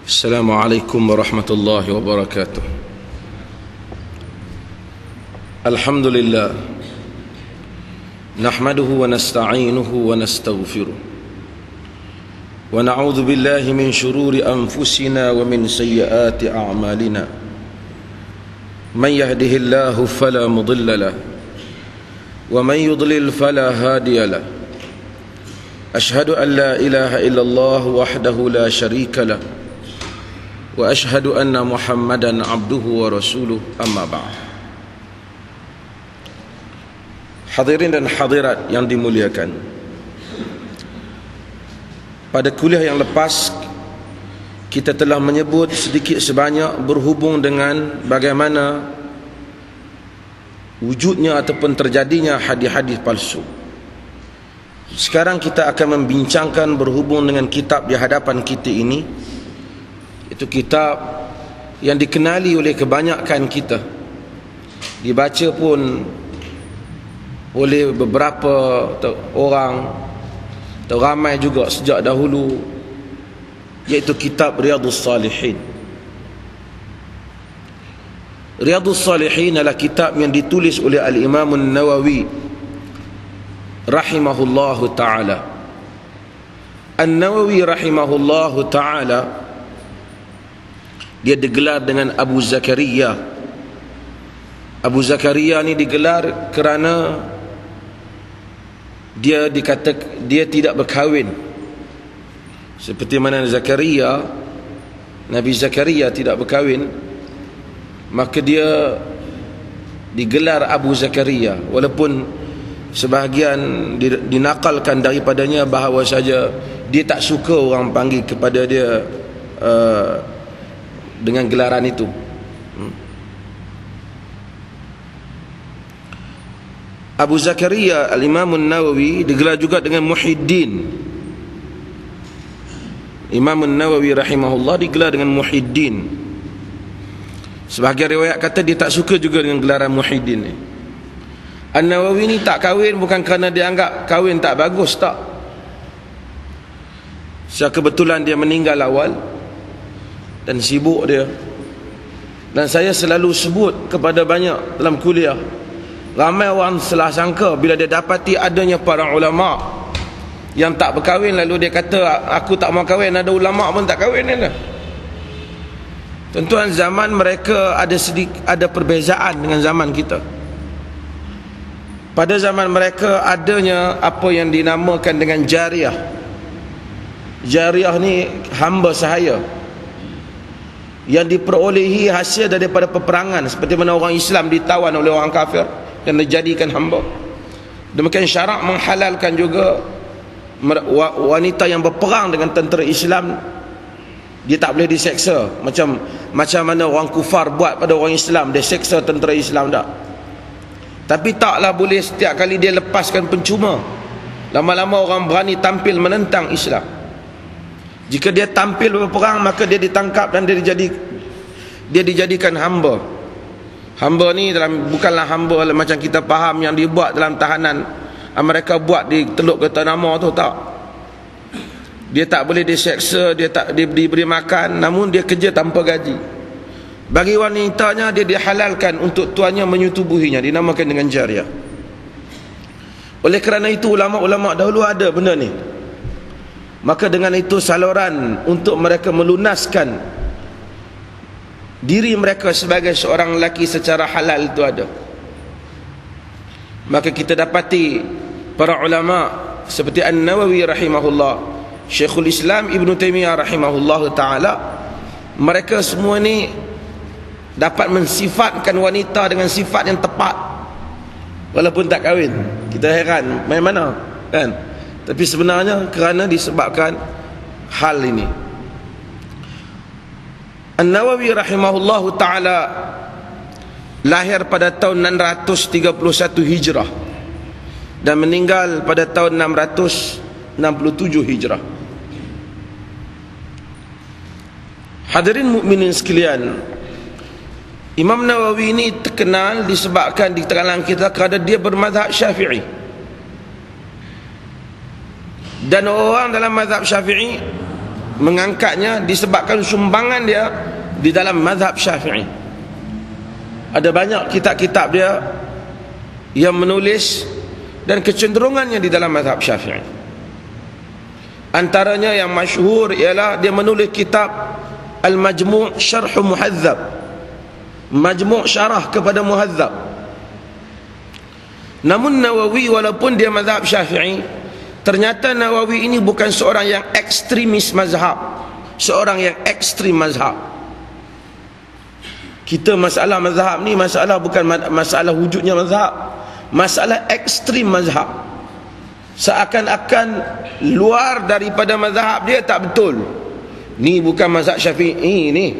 Assalamualaikum warahmatullahi wabarakatuh. Alhamdulillah, nahmaduhu wa nasta'inuhu wa nastaghfiruh, wa na'udzu billahi min shururi anfusina wa min sayyiati a'malina. Man yahdihillahu fala mudilla lahu wa man yudlil fala hadiya lahu. Ashhadu an la ilaha illallah wahdahu la sharika lahu wa ashhadu anna Muhammadan abduhu wa rasuluh, amma ba'd. Hadirin dan hadirat yang dimuliakan, pada kuliah yang lepas kita telah menyebut sedikit sebanyak berhubung dengan bagaimana wujudnya ataupun terjadinya hadis-hadis palsu. Sekarang kita akan membincangkan berhubung dengan kitab di hadapan kita ini. Itu kitab yang dikenali oleh kebanyakan kita, dibaca pun oleh beberapa orang atau ramai juga sejak dahulu, iaitu kitab Riyadhus Salihin. Riyadhus Salihin adalah kitab yang ditulis oleh Al-Imam An-Nawawi rahimahullahu ta'ala. An-Nawawi rahimahullahu ta'ala, dia digelar dengan Abu Zakaria. Abu Zakaria ni digelar kerana dia tidak berkahwin. Seperti mana Zakaria, Nabi Zakaria tidak berkahwin, maka dia digelar Abu Zakaria. Walaupun sebahagian dinakalkan daripadanya bahawa saja dia tak suka orang panggil kepada dia dengan gelaran itu. Abu Zakaria Al-Imam An-Nawawi digelar juga dengan Muhyiddin. Imam An-Nawawi rahimahullah digelar dengan Muhyiddin. Sebahagian riwayat kata dia tak suka juga dengan gelaran Muhyiddin ni. An-Nawawi ni tak kahwin bukan kerana dia anggap kahwin tak bagus, tak. Secara kebetulan dia meninggal awal dan sibuk dia. Dan saya selalu sebut kepada banyak dalam kuliah, ramai orang salah sangka bila dia dapati adanya para ulama yang tak berkahwin, lalu dia kata aku tak mau kahwin, ada ulama pun tak kahwin lah. Tuan-tuan, zaman mereka ada perbezaan dengan zaman kita. Pada zaman mereka adanya apa yang dinamakan dengan jariah. Jariah ni hamba sahaya yang diperolehi hasil daripada peperangan, seperti mana orang Islam ditawan oleh orang kafir dan dijadikan hamba. Demikian syarak menghalalkan juga wanita yang berperang dengan tentera Islam, dia tak boleh diseksa macam mana orang kufar buat pada orang Islam, dia seksa tentera Islam tak. Tapi taklah boleh setiap kali dia lepaskan pencuma, lama-lama orang berani tampil menentang Islam. Jika dia tampil berperang, maka dia ditangkap dan dia dijadikan hamba. Hamba ni bukanlah hamba macam kita faham yang dibuat dalam tahanan mereka buat di Teluk Kertanama tu, tak. Dia tak boleh diseksa, dia tak diberi makan, namun dia kerja tanpa gaji. Bagi wanitanya, dia dihalalkan untuk tuannya menyetubuhinya, dinamakan dengan jariah. Oleh kerana itu ulama-ulama dahulu ada benda ni. Maka dengan itu saluran untuk mereka melunaskan diri mereka sebagai seorang lelaki secara halal itu ada. Maka kita dapati para ulama seperti An-Nawawi rahimahullah, Syekhul Islam Ibn Taymiyah rahimahullah ta'ala, mereka semua ni dapat mensifatkan wanita dengan sifat yang tepat walaupun tak kahwin. Kita heran main mana kan, tapi sebenarnya kerana disebabkan hal ini. An-Nawawi rahimahullah ta'ala lahir pada tahun 631 Hijrah dan meninggal pada tahun 667 Hijrah. Hadirin mukminin sekalian, Imam Nawawi ini terkenal disebabkan di kalangan kita kerana dia bermazhab Syafi'i. Dan orang dalam mazhab Syafi'i mengangkatnya disebabkan sumbangan dia di dalam mazhab Syafi'i. Ada banyak kitab-kitab dia yang menulis dan kecenderungannya di dalam mazhab Syafi'i. Antaranya yang masyhur ialah dia menulis kitab Al-Majmu' Syarh Muhadzab, Majmu' syarah kepada Muhadzab. Namun Nawawi walaupun dia mazhab Syafi'i, ternyata Nawawi ini bukan seorang yang ekstremis mazhab, seorang yang ekstrim mazhab. Kita masalah mazhab ni masalah bukan masalah wujudnya mazhab, masalah ekstrim mazhab. Seakan-akan luar daripada mazhab dia tak betul. Ni bukan mazhab Syafi'i ni.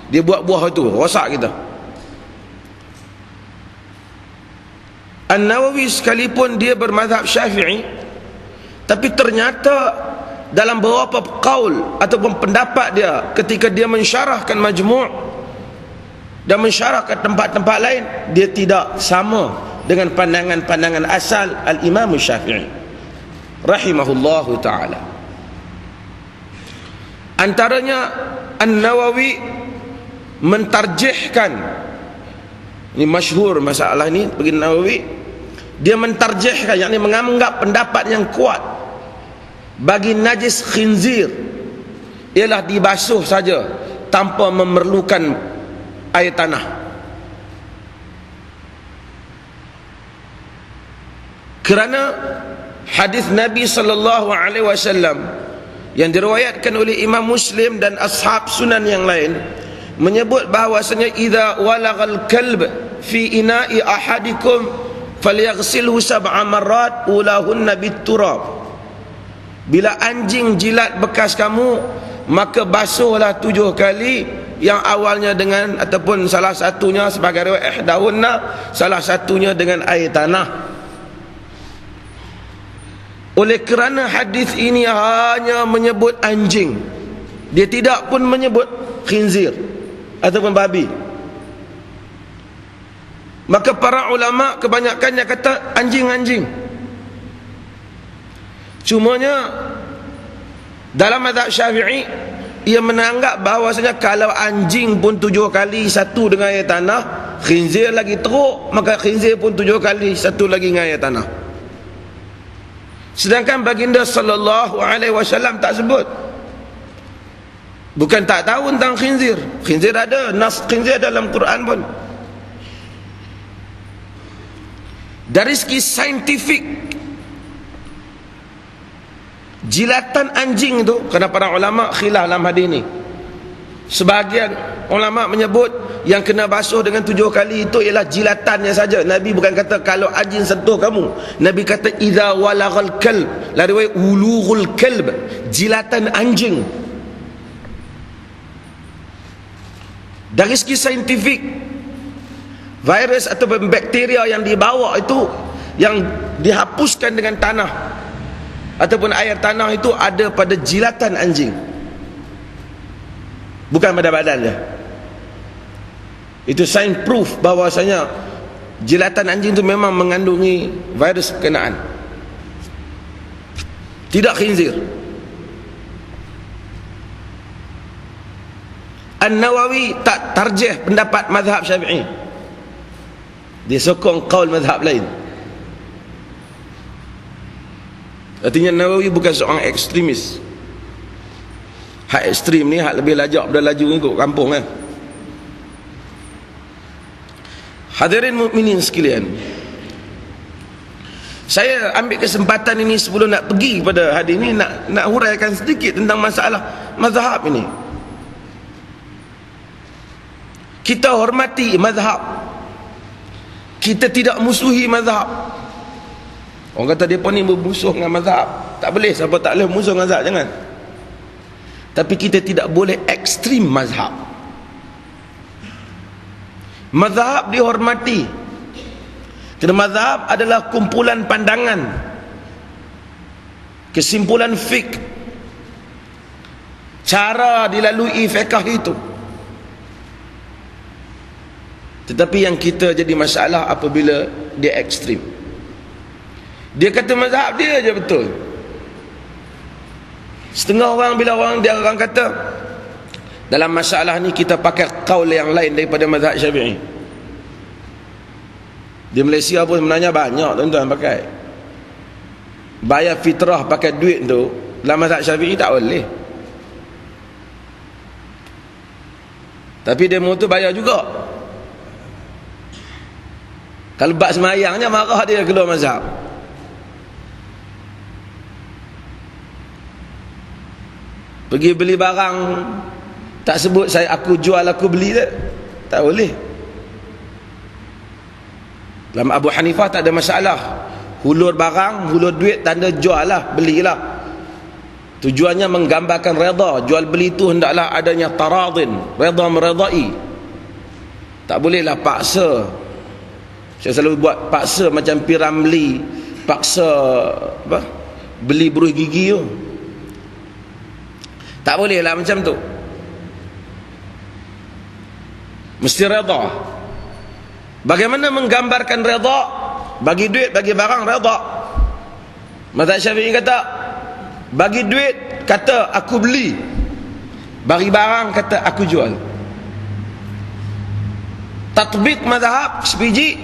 Dia buat buah itu, rosak kita. An-Nawawi sekalipun dia bermazhab Syafi'i, tapi ternyata dalam beberapa qaul ataupun pendapat dia ketika dia mensyarahkan Majmu' dan mensyarahkan tempat-tempat lain, dia tidak sama dengan pandangan-pandangan asal Al-Imam Syafi'i rahimahullahu ta'ala. Antaranya An-Nawawi mentarjihkan, ini masyhur masalah ini bagi Nawawi, dia mentarjihkan, yakni menganggap pendapat yang kuat bagi najis khinzir ialah dibasuh saja tanpa memerlukan air tanah. Kerana hadis Nabi sallallahu alaihi wasallam yang diriwayatkan oleh Imam Muslim dan ashab sunan yang lain menyebut bahawasanya idza walagal kalb fi ina'i ahadikum falyaghsilhu sab'a marrat ulahunna biturab. Bila anjing jilat bekas kamu, maka basuhlah 7 kali, yang awalnya dengan ataupun salah satunya sebagai riwayat ihdahunna, salah satunya dengan air tanah. Oleh kerana hadis ini hanya menyebut anjing, dia tidak pun menyebut khinzir ataupun babi, maka para ulama kebanyakannya kata anjing-anjing. Cumanya dalam mazhab Syafi'i, ia menganggap bahawasanya kalau anjing pun 7 kali satu dengan air tanah, khinzir lagi teruk, maka khinzir pun 7 kali satu lagi dengan air tanah. Sedangkan baginda sallallahu alaihi wasallam tak sebut. Bukan tak tahu tentang khinzir. Khinzir ada, nas khinzir dalam Quran pun. Dari segi saintifik, jilatan anjing itu, kerana para ulama khilaf dalam hadis ini. Sebahagian ulama menyebut yang kena basuh dengan 7 kali itu ialah jilatannya saja. Nabi bukan kata kalau anjing sentuh kamu. Nabi kata idza walagal kalb, la riwayat ulughul kalb, jilatan anjing. Dari segi saintifik, virus atau bakteria yang dibawa itu, yang dihapuskan dengan tanah ataupun air tanah itu ada pada jilatan anjing, bukan pada badan dia. Itu sign proof bahawasanya jilatan anjing itu memang mengandungi virus berkenaan, tidak khinzir. An-Nawawi tak tarjih pendapat mazhab Syafi'i, dia sokong qaul mazhab lain. Artinya Nawawi bukan seorang ekstremis. Hak ekstrim ni hak lebih lajak pada laju ikut kampung kan. Hadirin mukminin sekalian, saya ambil kesempatan ini sebelum nak pergi pada hadis ini, nak huraikan sedikit tentang masalah mazhab ini. Kita hormati mazhab, kita tidak musuhi mazhab. Orang kata mereka ni bermusuh dengan mazhab. Tak boleh, siapa tak boleh musuh dengan mazhab, jangan. Tapi kita tidak boleh ekstrim mazhab. Mazhab dihormati, kerana mazhab adalah kumpulan pandangan, kesimpulan fiqh, cara dilalui fiqh itu. Tetapi yang kita jadi masalah apabila dia ekstrim. Dia kata mazhab dia je betul, Setengah orang bila orang kata dalam masalah ni kita pakai qaul yang lain daripada mazhab Syafi'i. Di Malaysia pun sebenarnya banyak tuan-tuan pakai. Bayar fitrah pakai duit tu dalam mazhab Syafi'i tak boleh. Tapi demo tu bayar juga. Kalau bab semayangnya marah dia keluar mazhab. Pergi beli barang tak sebut aku jual aku beli tak boleh. Dalam Abu Hanifah tak ada masalah. Hulur barang, hulur duit, tanda jual lah, belilah. Tujuannya menggambarkan redha. Jual beli itu hendaklah adanya taradin, redha meredai. Tak bolehlah paksa. Saya selalu buat paksa macam Piramli, paksa apa? Beli buruh gigi tu. Tak bolehlah macam tu. Mesti redha. Bagaimana menggambarkan redha? Bagi duit, bagi barang redha. Mazhab Syafi'i kata bagi duit kata aku beli, bagi barang kata aku jual. Tatbik mazhab sebiji,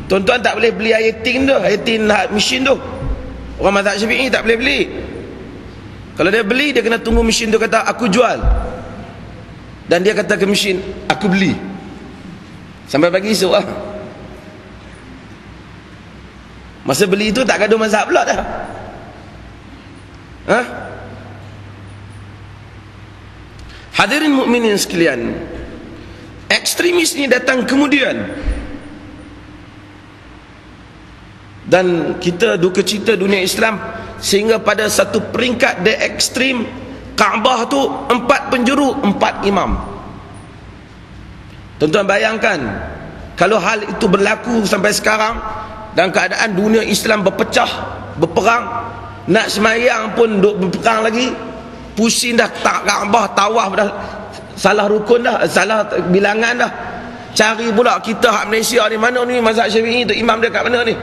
tuan-tuan tak boleh beli air tin tu, air tin mesin tu. Orang mazhab Syafi'i tak boleh beli. Kalau dia beli, dia kena tunggu mesin tu kata aku jual, dan dia kata ke mesin aku beli sampai pagi esok lah. Masa beli itu tak gaduh mazhab pula dah. Hadirin mukminin sekalian, ekstremis ni datang kemudian, dan kita duka cita dunia Islam sehingga pada satu peringkat dia ekstrim. Kaabah tu 4 penjuru, 4 imam. Tuan-tuan bayangkan kalau hal itu berlaku sampai sekarang, dan keadaan dunia Islam berpecah, berperang, nak semayang pun duk berperang lagi, pusing dah, tak Kaabah, tawaf dah salah rukun dah, salah bilangan dah. Cari pula kita hak Malaysia ni, mana ni mazhab Syafi'i tu, imam dia kat mana ni,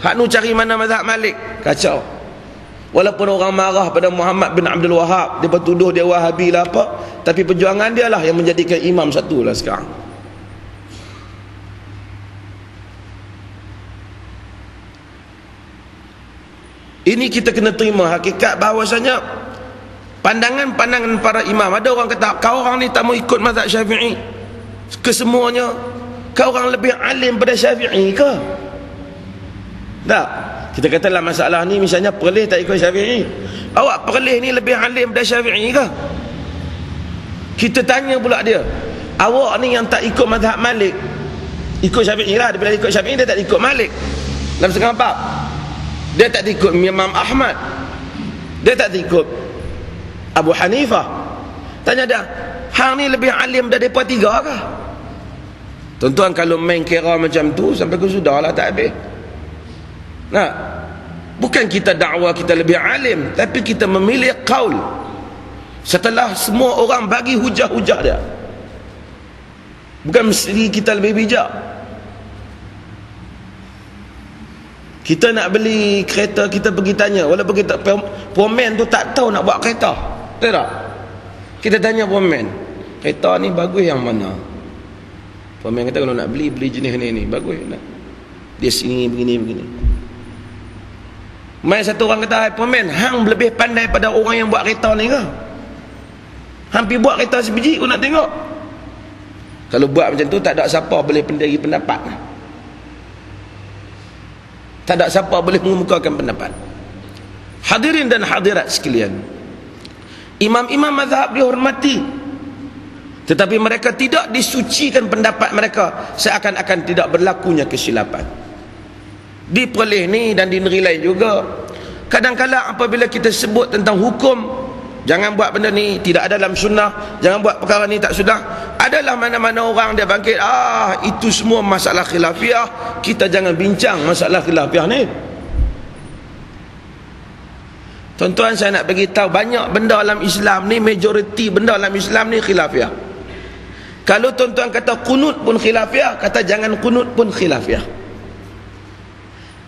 hak nu cari mana mazhab Malik. Kacau. Walaupun orang marah pada Muhammad bin Abdul Wahab, dia bertuduh dia Wahabi lah apa, tapi perjuangan dia lah yang menjadikan imam satu lah sekarang. Ini kita kena terima hakikat bahawasanya pandangan-pandangan para imam. Ada orang kata kau orang ni tak mau ikut mazhab Syafi'i kesemuanya, kau orang lebih alim pada Syafi'i ke? Tak. Kita kata dalam masalah ni misalnya Perlis tak ikut Syafi'i, awak Perlis ni lebih alim pada Syafi'i ke? Kita tanya pula dia, awak ni yang tak ikut mazhab Malik, ikut Syafi'i lah. Bila ikut Syafi'i dia tak ikut Malik dalam setengah bab. Dia tak ikut Imam Ahmad, dia tak ikut Abu Hanifah. Tanya dia, hang ni lebih alim dari mereka 3 kah? Tuan-tuan, kalau main kira macam tu sampai ke sudah lah, tak habis. Nah, bukan kita dakwa kita lebih alim, tapi kita memilih qaul setelah semua orang bagi hujah-hujah dia. Bukan mesti kita lebih bijak. Kita nak beli kereta, kita pergi tanya, walaupun kita pomen tu tak tahu nak buat kereta, betul tak? Kita tanya pomen, kereta ni bagus yang mana? Pomen kata kalau nak beli jenis ni bagus nak. Dia sini begini. Mai satu orang kata, "Hai pomen, hang lebih pandai pada orang yang buat kereta ni ke? Hampir buat kereta sebiji, aku nak tengok." Kalau buat macam tu tak ada siapa boleh pendiri pendapat. Tak ada siapa boleh mengemukakan pendapat. Hadirin dan hadirat sekalian, imam-imam mazhab dihormati, tetapi mereka tidak disucikan pendapat mereka seakan-akan tidak berlakunya kesilapan. Di Perlis ni dan di negeri lain juga, kadang-kadang apabila kita sebut tentang hukum, jangan buat benda ni, tidak ada dalam sunnah, jangan buat perkara ni tak sunnah, adalah mana-mana orang dia bangkit, itu semua masalah khilafiah, kita jangan bincang masalah khilafiah ni. Tuan-tuan, saya nak bagi tahu banyak benda dalam Islam ni, majoriti benda dalam Islam ni khilafiah. Kalau tuan-tuan kata kunut pun khilafiah, kata jangan kunut pun khilafiah.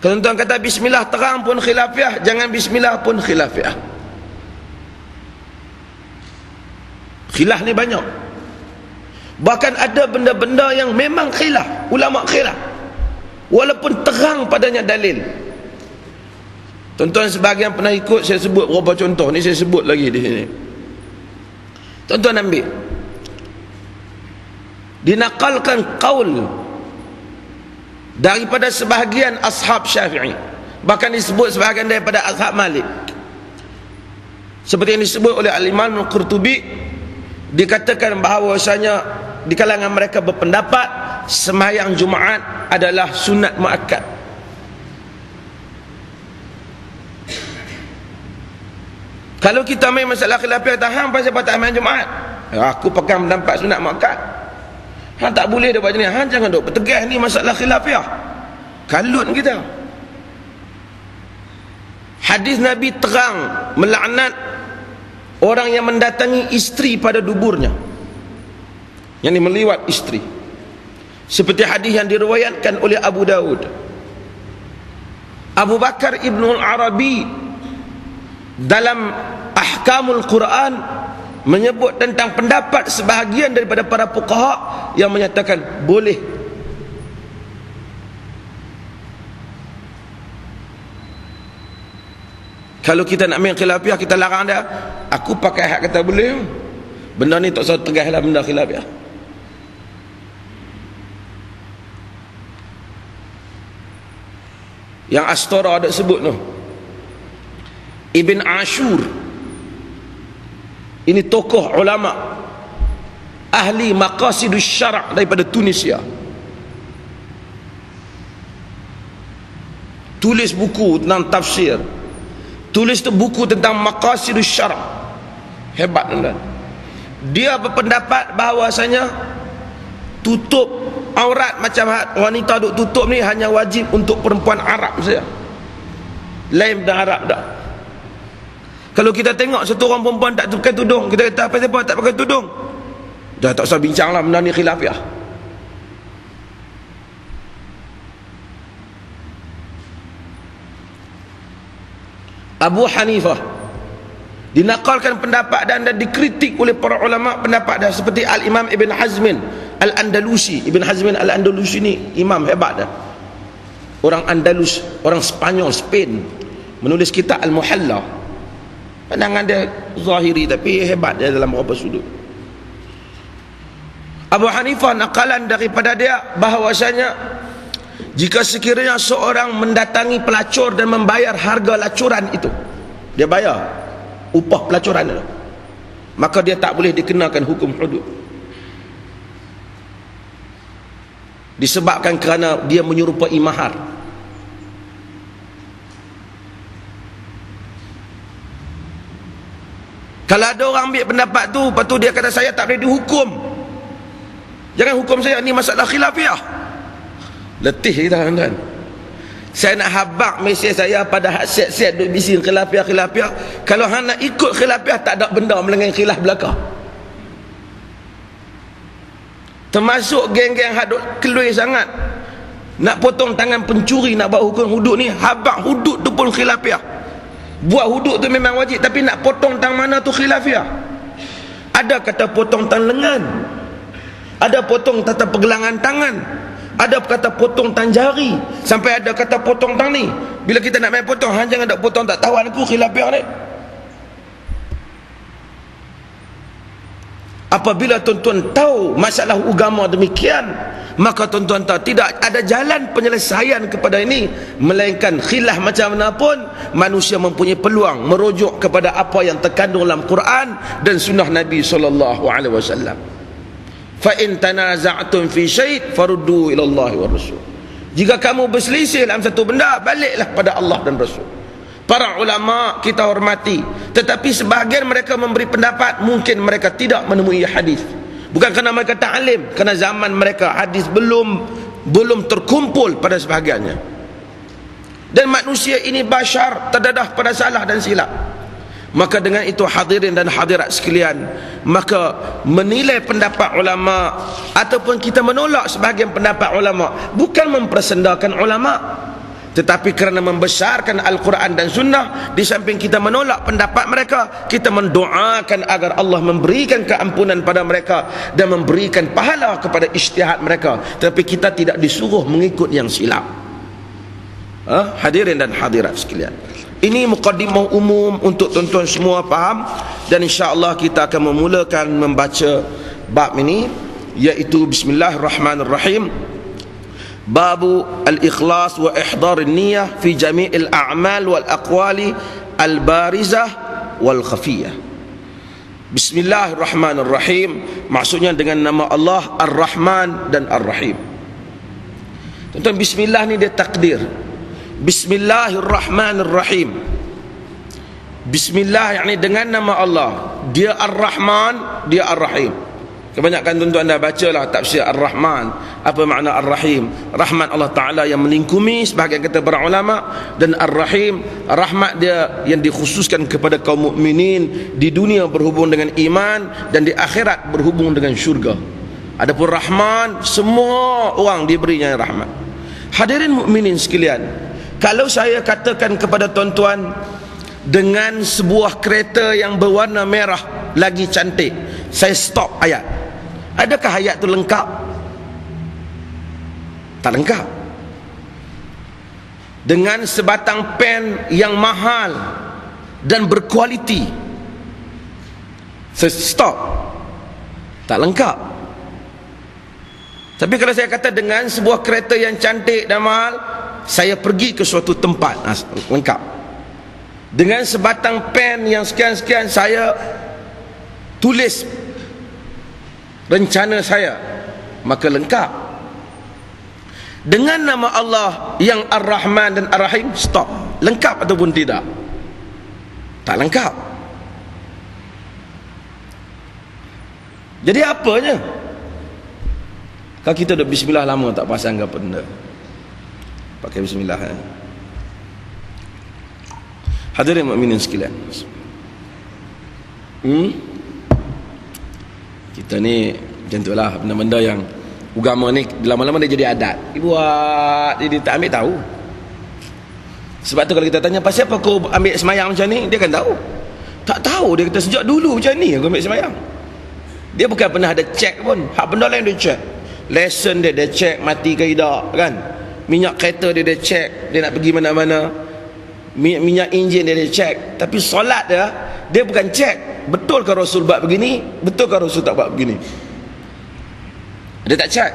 Kalau tuan-tuan kata bismillah terang pun khilafiah, jangan bismillah pun khilafiah. Khilaf ni banyak. Bahkan ada benda-benda yang memang khilaf, ulama khilaf, walaupun terang padanya dalil. Tuan-tuan sebahagian pernah ikut, saya sebut beberapa contoh ni, saya sebut lagi di sini. Tuan-tuan ambil, dinakalkan qaul daripada sebahagian ashab Syafi'i, bahkan disebut sebahagian daripada ashab Malik, seperti yang disebut oleh Al-Imam Al-Qurtubi. Dikatakan bahawasanya di kalangan mereka berpendapat sembahyang Jumaat adalah sunat muakkad. Kalau kita main masalah khilafiyah, hang pasal patah main Jumaat, aku pegang pendapat sunat muakkad. Hang tak boleh dia buat macam ni. Hang jangan duk bertegas, ni masalah khilafiyah. Kalut kita. Hadis Nabi terang melaknat orang yang mendatangi isteri pada duburnya, yang meliwat isteri, seperti hadis yang diriwayatkan oleh Abu Daud. Abu Bakar Ibn Arabi dalam Ahkamul Quran menyebut tentang pendapat sebahagian daripada para fuqaha yang menyatakan boleh. Kalau kita nak main khilafiyah, kita larang dia. Aku pakai hak kata boleh. Benda ni tak usah tegas lah benda khilafiyah. Yang Astara ada sebut tu, Ibn Ashur, ini tokoh ulama ahli maqasidus syara' daripada Tunisia, tulis buku tentang tafsir, tulis tu buku tentang maqasidus syara'. Hebat tuan-tuan. Dia berpendapat bahawasanya tutup aurat macam wanita duk tutup ni hanya wajib untuk perempuan Arab saja, lain dah Arab dah. Kalau kita tengok satu orang perempuan tak pakai tudung, kita kata apa sebab tak pakai tudung, dah tak usah bincang lah, benda ni khilafiyah. Abu Hanifah dinakalkan pendapat dan dikritik oleh para ulama pendapat dah, seperti Al-Imam Ibn Hazmin Al-Andalusi. Ibn Hazmin Al-Andalusi ni imam hebat dah, orang Andalus, orang Spanyol, Spain, menulis kitab Al-Muhalla. Pandangan dia zahiri tapi hebat dia dalam beberapa sudut. Abu Hanifah nakalan daripada dia bahawasanya jika sekiranya seorang mendatangi pelacur dan membayar harga lacuran itu, dia bayar upah pelacuran itu, maka dia tak boleh dikenakan hukum hudud, disebabkan kerana dia menyerupai mahar. Kalau ada orang ambil pendapat tu, lepas tu dia kata saya tak boleh dihukum, jangan hukum saya, ni masalah khilafiyah. Letih kita tuan-tuan. Saya nak habak mesej saya pada hak set-set duk bising khilafiyah. Kalau hang nak ikut khilafiyah, tak ada benda melengah khilaf belaka. Termasuk geng-geng hak duk kelui sangat nak potong tangan pencuri, nak buat hukum hudud ni, habak hudud tu pun khilafiyah. Buat hudud tu memang wajib, tapi nak potong tang mana tu khilafiyah. Ada kata potong tang lengan, ada potong tata pergelangan tangan, ada kata potong tang jari, sampai ada kata potong tang ni. Bila kita nak main potong, hang jangan nak potong tak tawan aku, khilafiyah ni. Apabila tuan-tuan tahu masalah agama demikian, maka tuan-tuan tahu tidak ada jalan penyelesaian kepada ini melainkan khilaf macam mana pun manusia mempunyai peluang merujuk kepada apa yang terkandung dalam Quran dan sunnah Nabi SAW. Fa in tanaza'tum fi syai' faruddu ila Allah wa Rasul. Jika kamu berselisih dalam satu benda, baliklah pada Allah dan Rasul. Para ulama kita hormati, tetapi sebahagian mereka memberi pendapat mungkin mereka tidak menemui hadis, bukan kerana mereka tak alim, kerana zaman mereka hadis belum terkumpul pada sebahagiannya. Dan manusia ini bashar, terdadah pada salah dan silap. Maka dengan itu hadirin dan hadirat sekalian, maka menilai pendapat ulama ataupun kita menolak sebahagian pendapat ulama bukan mempersendakan ulama, Tetapi kerana membesarkan Al-Quran dan Sunnah, di samping kita menolak pendapat mereka, kita mendoakan agar Allah memberikan keampunan pada mereka dan memberikan pahala kepada ijtihad mereka. Tapi kita tidak disuruh mengikut yang silap. Hadirin dan hadirat sekalian, ini muqaddimah umum untuk tuan-tuan semua faham. Dan insya-Allah kita akan memulakan membaca bab ini, iaitu Bismillahirrahmanirrahim. Babu al-ikhlas wa ihdar an-niyah fi jami'il a'mal wal aqwali al-barizah wal khafiyah. Bismillahirrahmanirrahim, maksudnya dengan nama Allah Ar-Rahman dan Ar-Rahim. Tuan-tuan, bismillah ni dia takdir. Bismillahirrahmanirrahim. Bismillah yakni dengan nama Allah. Dia Ar-Rahman, dia Ar-Rahim. Kebanyakan tuan-tuan dah bacalah tafsir Ar-Rahman. Apa makna Ar-Rahim? Rahmat Allah Ta'ala yang melingkumi, sebahagian kata para ulama. Dan Ar-Rahim, rahmat dia yang dikhususkan kepada kaum mukminin di dunia berhubung dengan iman, dan di akhirat berhubung dengan syurga. Adapun Rahman, semua orang diberinya rahmat. Hadirin mukminin sekalian, kalau saya katakan kepada tuan-tuan, dengan sebuah kereta yang berwarna merah lagi cantik, saya stop ayat, adakah ayat itu lengkap? Tak lengkap. Dengan sebatang pen yang mahal dan berkualiti, saya stop, tak lengkap. Tapi kalau saya kata dengan sebuah kereta yang cantik dan mahal, saya pergi ke suatu tempat, lengkap. Dengan sebatang pen yang sekian-sekian, saya tulis rencana saya, maka lengkap. Dengan nama Allah yang Ar-Rahman dan Ar-Rahim, stop, lengkap ataupun tidak? Tak lengkap. Jadi apanya? Kalau kita dah bismillah lama tak pasang ke benda, pakai bismillah. Hadirin mukminin sekalian, kita ni macam tu lah, benda-benda yang agama ni lama-lama dia jadi adat. Buat dia tak ambil tahu. Sebab tu kalau kita tanya, pasal apa kau ambil semayang macam ni, dia kan tahu. Tak tahu, dia kata sejak dulu macam ni aku ambil semayang. Dia bukan pernah ada cek pun. Hak benda lain dia cek. Lesson dia cek mati ke tidak kan. Minyak kereta dia cek, dia nak pergi mana-mana. Minyak enjin dia cek. Tapi solat dia bukan cek, betul ke Rasul buat begini, betul ke Rasul tak buat begini. Dia tak cek.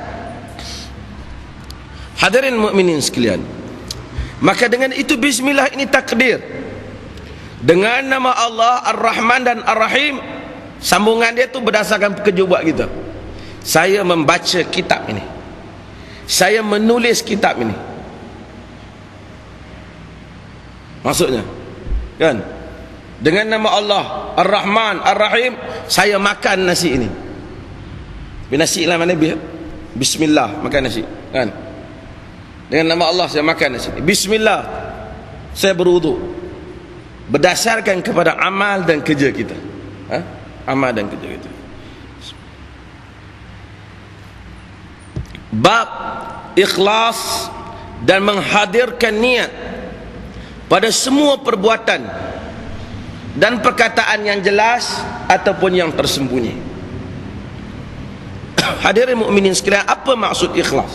Hadirin mukminin sekalian, maka dengan itu bismillah ini takdir. Dengan nama Allah Ar-Rahman dan Ar-Rahim, sambungan dia tu berdasarkan pekerja buat kita. Saya membaca kitab ini, saya menulis kitab ini, maksudnya kan, dengan nama Allah Ar-Rahman Ar-Rahim, saya makan nasi ini. Nasi lah mana? Bismillah, makan nasi kan. Dengan nama Allah saya makan nasi ini. Bismillah, saya berwuduk berdasarkan kepada amal dan kerja kita. Amal dan kerja kita. Bab ikhlas dan menghadirkan niat pada semua perbuatan dan perkataan yang jelas ataupun yang tersembunyi. Hadirin mukminin sekalian, apa maksud ikhlas?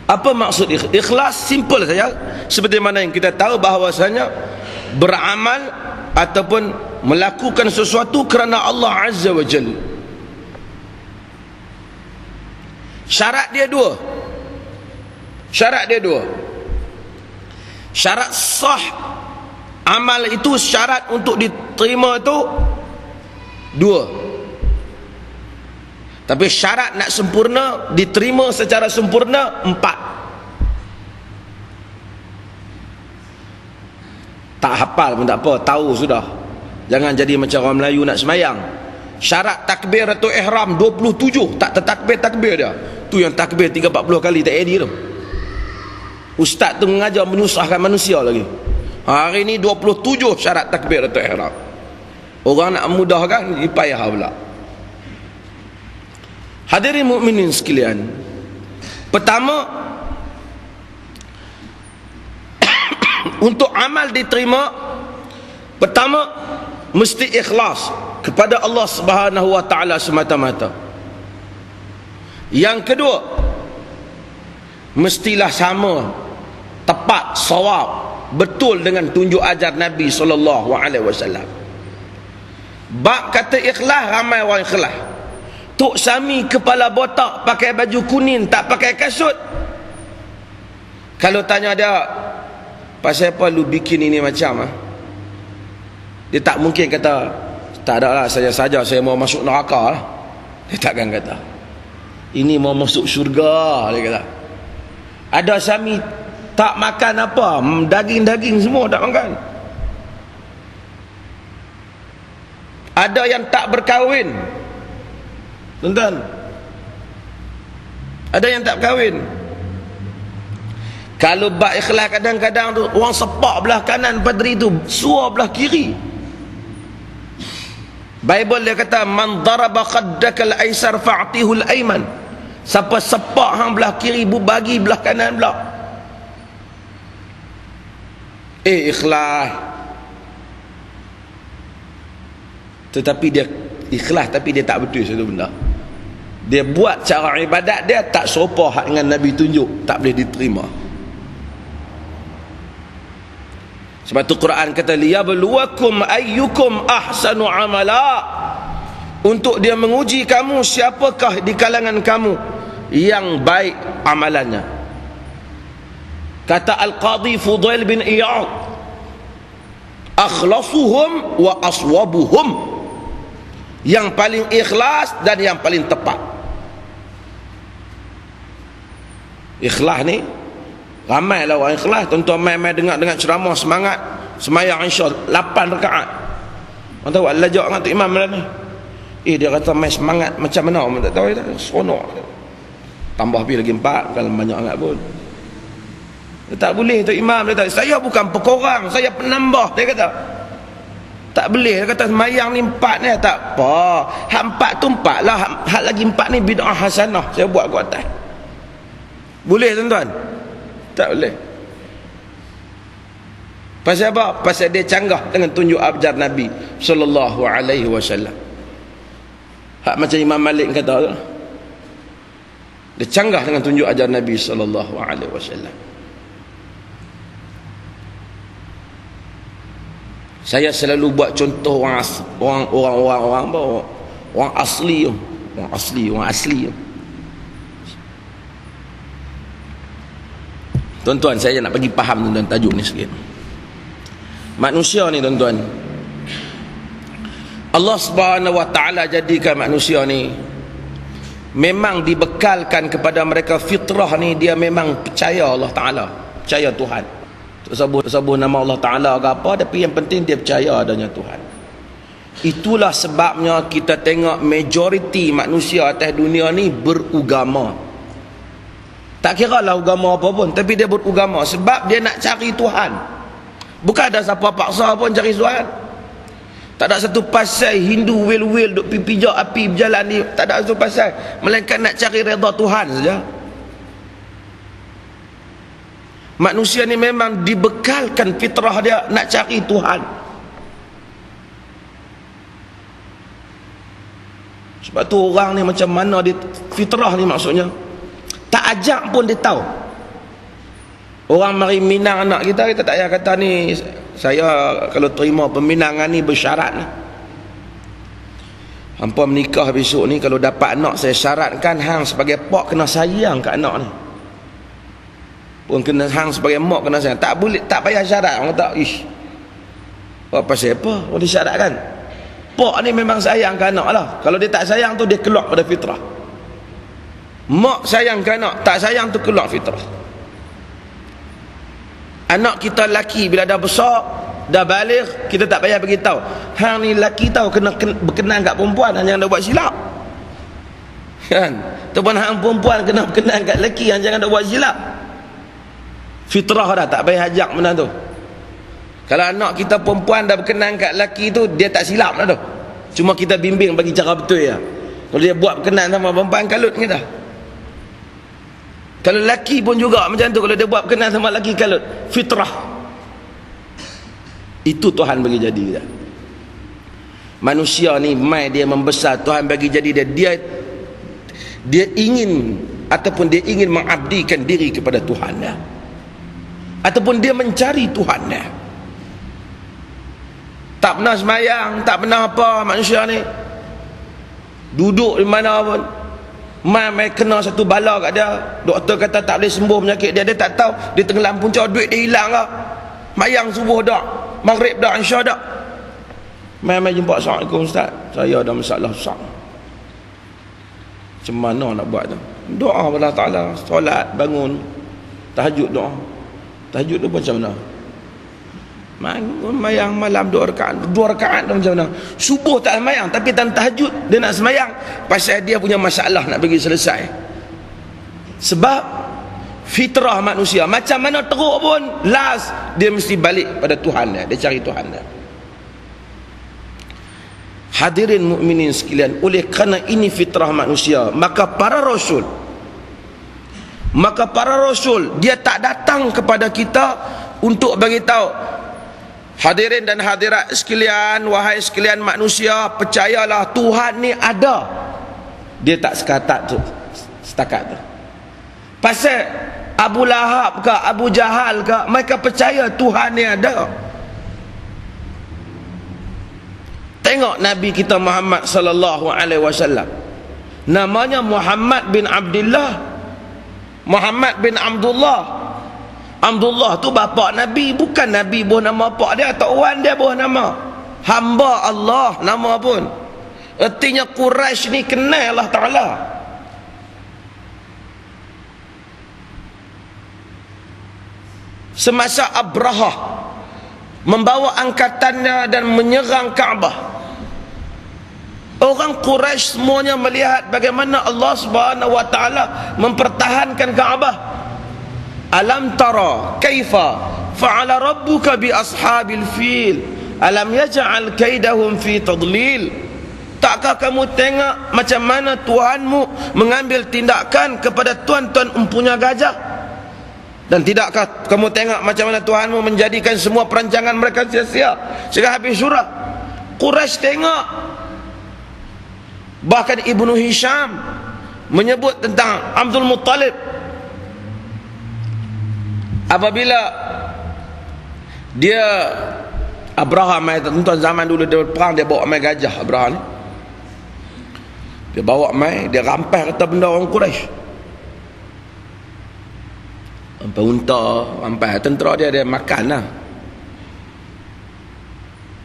Apa maksud ikhlas? Ikhlas simple saja, seperti mana yang kita tahu bahawasanya beramal ataupun melakukan sesuatu kerana Allah Azza wa Jalla. Syarat dia dua. Syarat sah amal itu, syarat untuk diterima itu dua. Tapi syarat nak sempurna, diterima secara sempurna, 4. Tak hafal pun tak apa, tahu sudah. Jangan jadi macam orang Melayu nak semayang. Syarat takbiratul ihram 27, tak tertakbir dia. Tu yang takbir 30-40 kali tak edit tu. Ustaz tu mengajar menyusahkan manusia lagi. Hari ni 27 syarat takbiratul ihram. Orang nak mudahkan, payah pula. Hadirin mukminin sekalian, Pertama, untuk amal diterima, pertama mesti ikhlas kepada Allah Subhanahu wa taala semata-mata. Yang kedua, mestilah sama, tepat, sawab, betul dengan tunjuk ajar Nabi sallallahu alaihi wasallam. Bab kata ikhlas, ramai orang ikhlas. Tok Sami kepala botak, pakai baju kuning, tak pakai kasut. Kalau tanya dia, pasal apa lu bikin ini macam dia tak mungkin kata, tak ada lah, saya saja saya mau masuk neraka lah. Dia takkan kata, ini mau masuk syurga, dia kata. Ada Sami tak makan apa, daging-daging semua tak makan. Ada yang tak berkahwin, tuan-tuan, ada yang tak berkahwin. Kalau bab ikhlas, kadang-kadang tu orang sepak belah kanan padri tu, suar belah kiri. Bible dia kata, man daraba khaddaka al-aisar fa'tihu al-ayman. Siapa sepak hang belah kiri, bu bagi belah kanan belah. Ikhlas. Tetapi dia ikhlas, tapi dia tak betul satu benda. Dia buat cara ibadat dia tak serupa hak dengan Nabi tunjuk, tak boleh diterima. Sebab tu Quran kata, liyabluwakum ayyukum ahsanu amala. Untuk dia menguji kamu, siapakah di kalangan kamu yang baik amalannya. Kata Al-Qadhi Fudail bin Iyad, akhlasuhum wa aswabuhum. Yang paling ikhlas dan yang paling tepat. Ikhlas ni ramailah orang ikhlas. Tuan-tuan mai dengar ceramah semangat semayang Isya 8 rakaat. Orang tahu lajak dengan tu imam ni. Dia kata mai semangat macam mana, orang tak tahu, dia seronok. Tambah pi lagi 4 kalau banyak sangat pun. Dia tak boleh tu imam, dia kata saya bukan pekorang, saya penambah, dia kata. Tak boleh, dia kata semayang ni 4 ni tak apa. Hak 4 tu 4 lah, hak lagi 4 ni bid'ah hasanah, saya buat kat atas. Boleh tuan-tuan? Tak boleh. Pasal apa? Pasal dia canggah dengan tunjuk ajar Nabi sallallahu alaihi wasallam. Hak macam Imam Malik kata tu, dia canggah dengan tunjuk ajar Nabi sallallahu alaihi wasallam. Saya selalu buat contoh orang asli. Tuan-tuan, saya nak bagi faham tuan-tuan tajuk ni sikit. Manusia ni tuan-tuan, Allah Subhanahu wa taala jadikan manusia ni memang dibekalkan kepada mereka fitrah ni, dia memang percaya Allah Taala, percaya Tuhan. Sebut nama Allah Ta'ala ke apa, tapi yang penting dia percaya adanya Tuhan. Itulah sebabnya kita tengok majoriti manusia atas dunia ni beragama. Tak kira lah agama apa pun, tapi dia beragama sebab dia nak cari Tuhan. Bukan ada siapa paksa pun cari Tuhan. Tak ada satu pasal Hindu wil-wil duk pijak api berjalan ni, tak ada satu pasal, melainkan nak cari redha Tuhan saja. Manusia ni memang dibekalkan fitrah dia nak cari Tuhan. Sebab tu orang ni macam mana dia fitrah ni, maksudnya tak ajak pun dia tahu. Orang mari minang anak kita tak payah kata ni saya kalau terima peminangan ni bersyarat lah. Hampa menikah besok ni, kalau dapat anak saya syaratkan hang sebagai pak kena sayang kat anak ni. Pun kena hang sebagai mak kena sayang. Tak boleh, tak payah syarat. Orang kata, ish, apa pasal apa orang disyaratkan? Pak ni memang sayang ke anak lah. Kalau dia tak sayang tu, dia keluar pada fitrah. Mak sayang ke anak, tak sayang tu keluar fitrah. Anak kita lelaki bila dah besar, dah balik, kita tak payah beritahu. Hang ni lelaki tahu kena berkenan kat perempuan, jangan dah buat silap. Kan? Ataupun hang perempuan kena berkenan kat lelaki, jangan dah buat silap. Fitrah dah, tak payah ajak benda tu. Kalau anak kita perempuan dah berkenan kat lelaki tu, dia tak silap dah tu. Cuma kita bimbing bagi cara betul ya. Kalau dia buat berkenan sama perempuan, kalut kita. Kalau lelaki pun juga macam tu, kalau dia buat berkenan sama lelaki kalut, fitrah. Itu Tuhan bagi jadi kita. Manusia ni mai dia membesar, Tuhan bagi jadi dia ingin ataupun dia ingin mengabdikan diri kepada Tuhan dia, ataupun dia mencari Tuhan dia. Tak pernah semayang, tak pernah apa manusia ni, duduk di mana pun, mai kena satu bala kat dia, doktor kata tak boleh sembuh penyakit dia, dia tak tahu, dia tenggelam punca, duit dia hilang lah. Mayang subuh dak, maghrib dak, isya dak. Mai jumpa, Assalamualaikum Ustaz, saya ada masalah besar. Macam mana nak buat tu? Doa kepada Allah Ta'ala, solat, bangun, tahajud doa. Tahajud tu macam mana? Mayang malam 2 rakaat tu macam mana? Subuh tak semayang, tapi dalam tahajud dia nak semayang, pasal dia punya masalah nak bagi selesai. Sebab fitrah manusia, macam mana teruk pun, last dia mesti balik pada Tuhan dia cari Tuhan dia. Hadirin mukminin sekalian, oleh kerana ini fitrah manusia, maka para rasul dia tak datang kepada kita untuk bagi tahu, hadirin dan hadirat sekalian, wahai sekalian manusia, percayalah Tuhan ni ada. Dia tak setakat tu. Pasal Abu Lahab ke Abu Jahal ke, mereka percaya Tuhan ni ada. Tengok Nabi kita Muhammad sallallahu alaihi wasallam, namanya Muhammad bin Abdullah, Muhammad bin Abdullah. Abdullah tu bapa Nabi, bukan Nabi buah nama pak dia atau wan dia buah nama. Hamba Allah nama pun. Artinya Quraisy ni kenal Allah Ta'ala. Semasa Abrahah membawa angkatannya dan menyerang Kaabah, orang Quraisy semuanya melihat bagaimana Allah Subhanahu wa Ta'ala mempertahankan Kaabah. Alam tara kaifa fa'ala rabbuka bi ashabil fil alam yaj'al kaidahum fi tadlil. Takkah kamu tengok macam mana Tuhanmu mengambil tindakan kepada tuan-tuan empunya gajah? Dan tidakkah kamu tengok macam mana Tuhanmu menjadikan semua perancangan mereka sia-sia sehingga habis surah? Quraisy tengok. Bahkan Ibnu Hisham menyebut tentang Abdul Muttalib, apabila dia Abraham mai, tuan zaman dulu dia perang, dia bawa mai gajah. Abraham ni dia bawa mai, dia rampas kata benda orang Quraisy, rampas unta, rampas tentera dia makan lah.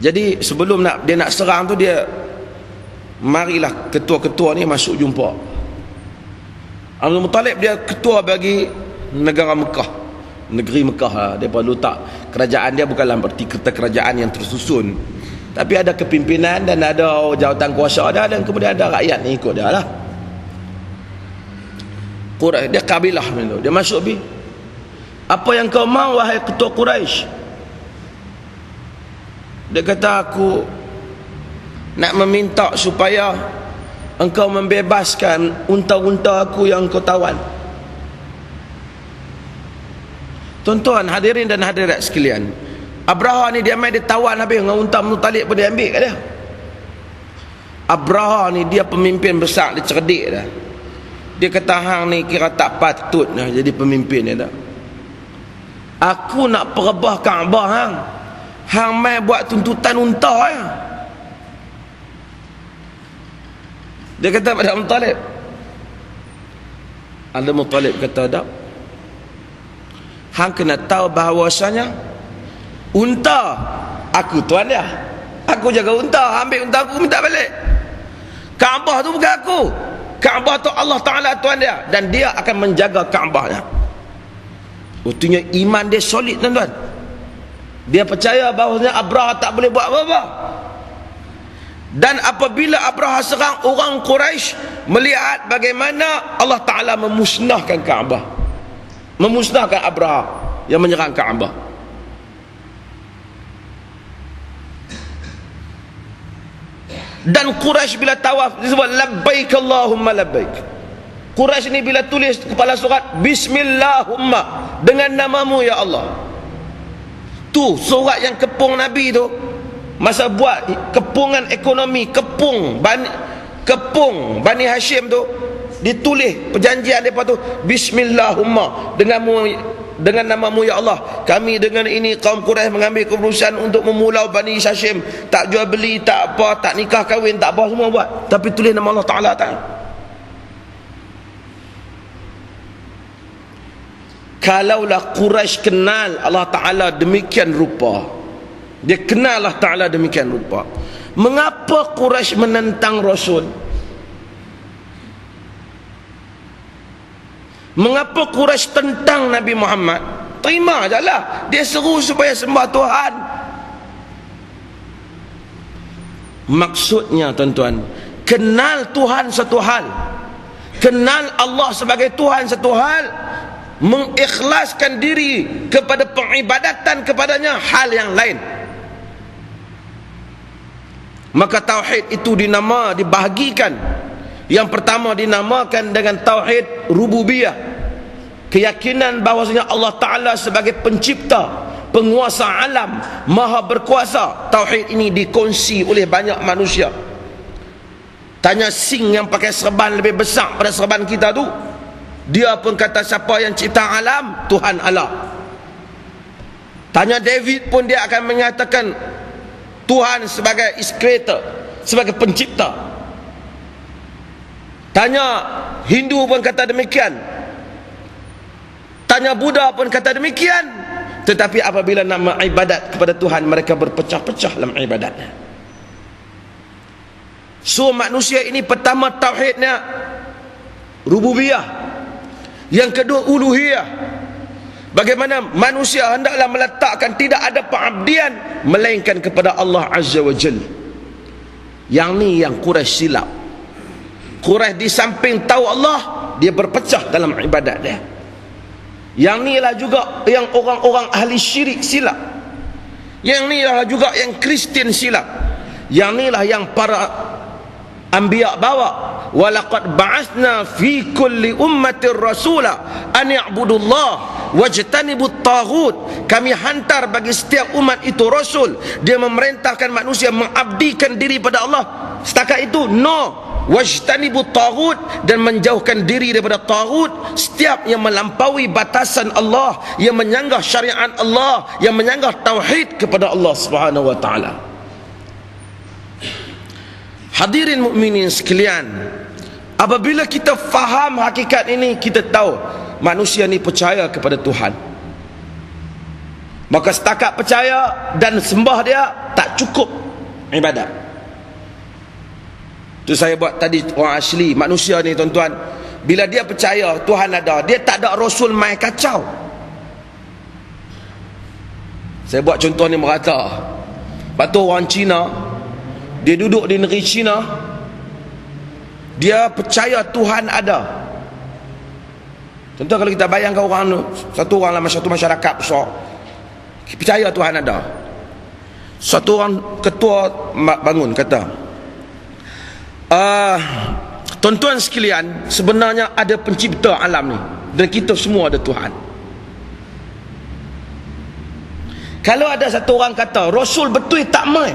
Jadi sebelum dia nak serang tu, dia marilah ketua-ketua ni masuk jumpa. Abdul Muttalib dia ketua bagi negara Mekah, negeri Mekah lah. Dia perlu letak kerajaan dia bukanlah berarti kerajaan yang tersusun, tapi ada kepimpinan dan ada jawatan kuasa ada, dan kemudian ada rakyat yang ikut dia lah. Quraisy dia kabilah tu, dia masuk bi. Apa yang kau mahu wahai ketua Quraisy? Dia kata, aku nak meminta supaya engkau membebaskan unta-unta aku yang kau tawan. Tuan-tuan hadirin dan hadirat sekalian, Abraha ni dia main dia tawan habis dengan unta Muttalib pun dia ambil kat dia. Abraha ni dia pemimpin besar, dia cerdik dah. Dia kata hang ni kira tak patut dah jadi pemimpin dia dah. Aku nak perebah Kaabah hang main buat tuntutan unta ya. Dia kata pada Muttalib. Ada Muttalib kata tak, hang kena tahu bahawasanya unta aku tuan dia, aku jaga unta, ambil unta aku minta balik. Kaabah tu bukan aku, Kaabah tu Allah Ta'ala tuan dia, dan dia akan menjaga Kaabahnya. Artinya iman dia solid tuan-tuan. Dia percaya bahawasanya Abraha tak boleh buat apa-apa. Dan apabila Abraha serang, orang Quraisy melihat bagaimana Allah Ta'ala memusnahkan Kaabah, memusnahkan Abraha yang menyerang Kaabah. Dan Quraisy bila tawaf disebut labbaik Allahumma labbaik. Quraisy ni bila tulis kepala surat, Bismillahumma, dengan namamu ya Allah. Tu surat yang kepung Nabi tu, masa buat kepungan ekonomi, kepung Bani Hashim tu, ditulis perjanjian mereka tu, Bismillahumma, dengan namamu ya Allah, kami dengan ini kaum Quraisy mengambil keputusan untuk memulau Bani Hashim, tak jual beli, tak apa, tak nikah kahwin, tak apa, semua buat, tapi tulis nama Allah Ta'ala tak. Kalaulah Quraisy kenal Allah Ta'ala demikian rupa, dia kenal Allah Ta'ala demikian rupa, mengapa Quraisy menentang Rasul? Mengapa Quraisy tentang Nabi Muhammad? Terima je lah, dia seru supaya sembah Tuhan. Maksudnya tuan-tuan, kenal Tuhan satu hal, kenal Allah sebagai Tuhan satu hal, mengikhlaskan diri kepada pengibadatan kepadanya hal yang lain. Maka tauhid itu dibahagikan. Yang pertama dinamakan dengan tauhid rububiyah, keyakinan bahwasanya Allah Ta'ala sebagai pencipta, penguasa alam, maha berkuasa. Tauhid ini dikongsi oleh banyak manusia. Tanya Sing yang pakai serban lebih besar pada serban kita tu, dia pun kata siapa yang cipta alam? Tuhan Allah. Tanya David pun dia akan menyatakan Tuhan sebagai creator, sebagai pencipta. Tanya Hindu pun kata demikian, tanya Buddha pun kata demikian. Tetapi apabila nama ibadat kepada Tuhan, mereka berpecah-pecah dalam ibadatnya. So manusia ini pertama tauhidnya rububiyah, yang kedua uluhiyah. Bagaimana manusia hendaklah meletakkan tidak ada pengabdian melainkan kepada Allah Azza wa Jalla. Yang ni yang Quraisy silap. Quraisy di samping tahu Allah, dia berpecah dalam ibadat dia. Yang ni lah juga yang orang-orang ahli syirik silap. Yang ni lah juga yang Kristian silap. Yang ni lah yang para anbiya bawa, walaqad ba'atsna fi kulli ummatin rasula an ya'budullah wajtanibut taghut. Kami hantar bagi setiap umat itu rasul, dia memerintahkan manusia mengabdikan diri pada Allah. Setakat itu? No. Wajtanibut taghut, dan menjauhkan diri daripada taghut, setiap yang melampaui batasan Allah, yang menyanggah syariat Allah, yang menyanggah tauhid kepada Allah Subhanahu wa taala. Hadirin mukminin sekalian, apabila kita faham hakikat ini, kita tahu manusia ni percaya kepada Tuhan. Maka setakat percaya dan sembah dia tak cukup ibadat. Tu saya buat tadi, orang asli manusia ni tuan-tuan, bila dia percaya Tuhan ada, dia tak ada rasul mai kacau. Saya buat contoh ni merata. Lepas tu orang Cina, dia duduk di negeri Cina, dia percaya Tuhan ada. Contoh kalau kita bayangkan orang tu, satu orang dalam satu masyarakat besar, percaya Tuhan ada. Satu orang ketua bangun kata, tuan-tuan sekalian, sebenarnya ada pencipta alam ni, dan kita semua ada Tuhan. Kalau ada satu orang kata Rasul betul tak mai,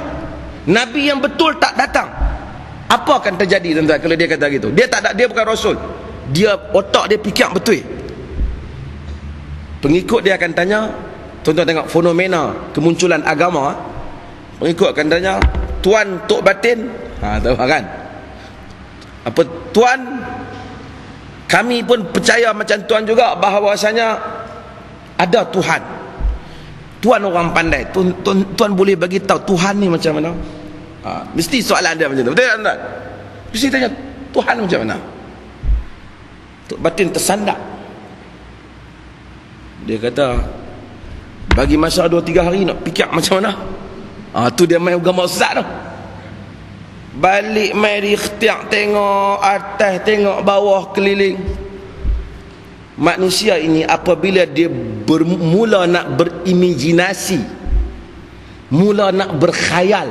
Nabi yang betul tak datang, apa akan terjadi tuan-tuan kalau dia kata gitu? Dia tak ada, dia bukan Rasul, dia otak dia fikir betul. Pengikut dia akan tanya, tuan-tuan tengok fenomena kemunculan agama, pengikut akan tanya, Tuan tok batin, tahu kan? Apa Tuan, kami pun percaya macam Tuan juga bahawasanya ada Tuhan. Tuan orang pandai, Tuan boleh bagi tahu Tuhan ni macam mana? Mesti soalan dia macam tu, betul tak? Mesti tanya Tuhan macam mana? Tok batin tersandak. Dia kata, bagi masa 2-3 hari nak fikir macam mana. Tu dia main agama sesat tu. Balik mai di ikhtiar, tengok atas, tengok bawah, keliling. Manusia ini apabila dia mula nak berimajinasi, mula nak berkhayal,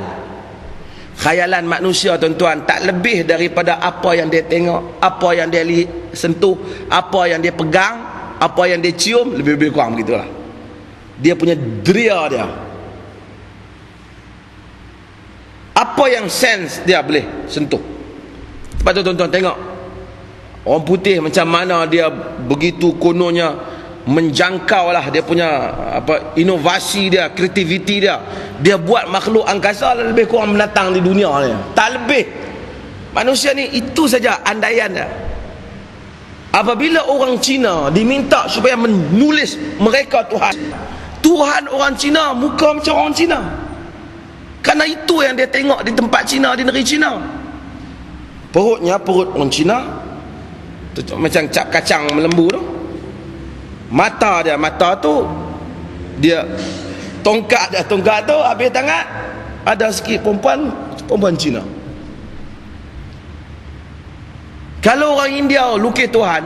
khayalan manusia tuan-tuan tak lebih daripada apa yang dia tengok, apa yang dia lihat, sentuh, apa yang dia pegang, apa yang dia cium, lebih-lebih kurang begitulah. Dia punya dria dia. Apa yang sense dia boleh sentuh. Lepas tu tuan-tuan tengok orang putih macam mana dia begitu kononnya menjangkau lah dia punya inovasi dia, kreativiti dia. Dia buat makhluk angkasa lebih kurang menatang di dunia ni. Tak lebih. Manusia ni itu saja andaian dia. Apabila orang Cina diminta supaya menulis mereka Tuhan orang Cina, muka macam orang Cina. Kerana itu yang dia tengok di tempat Cina, di negeri Cina. Perutnya perut orang Cina, macam cap kacang melembu tu. Mata tu dia tongkat tu habis tangan ada sikit perempuan Cina. Kalau orang India lukis Tuhan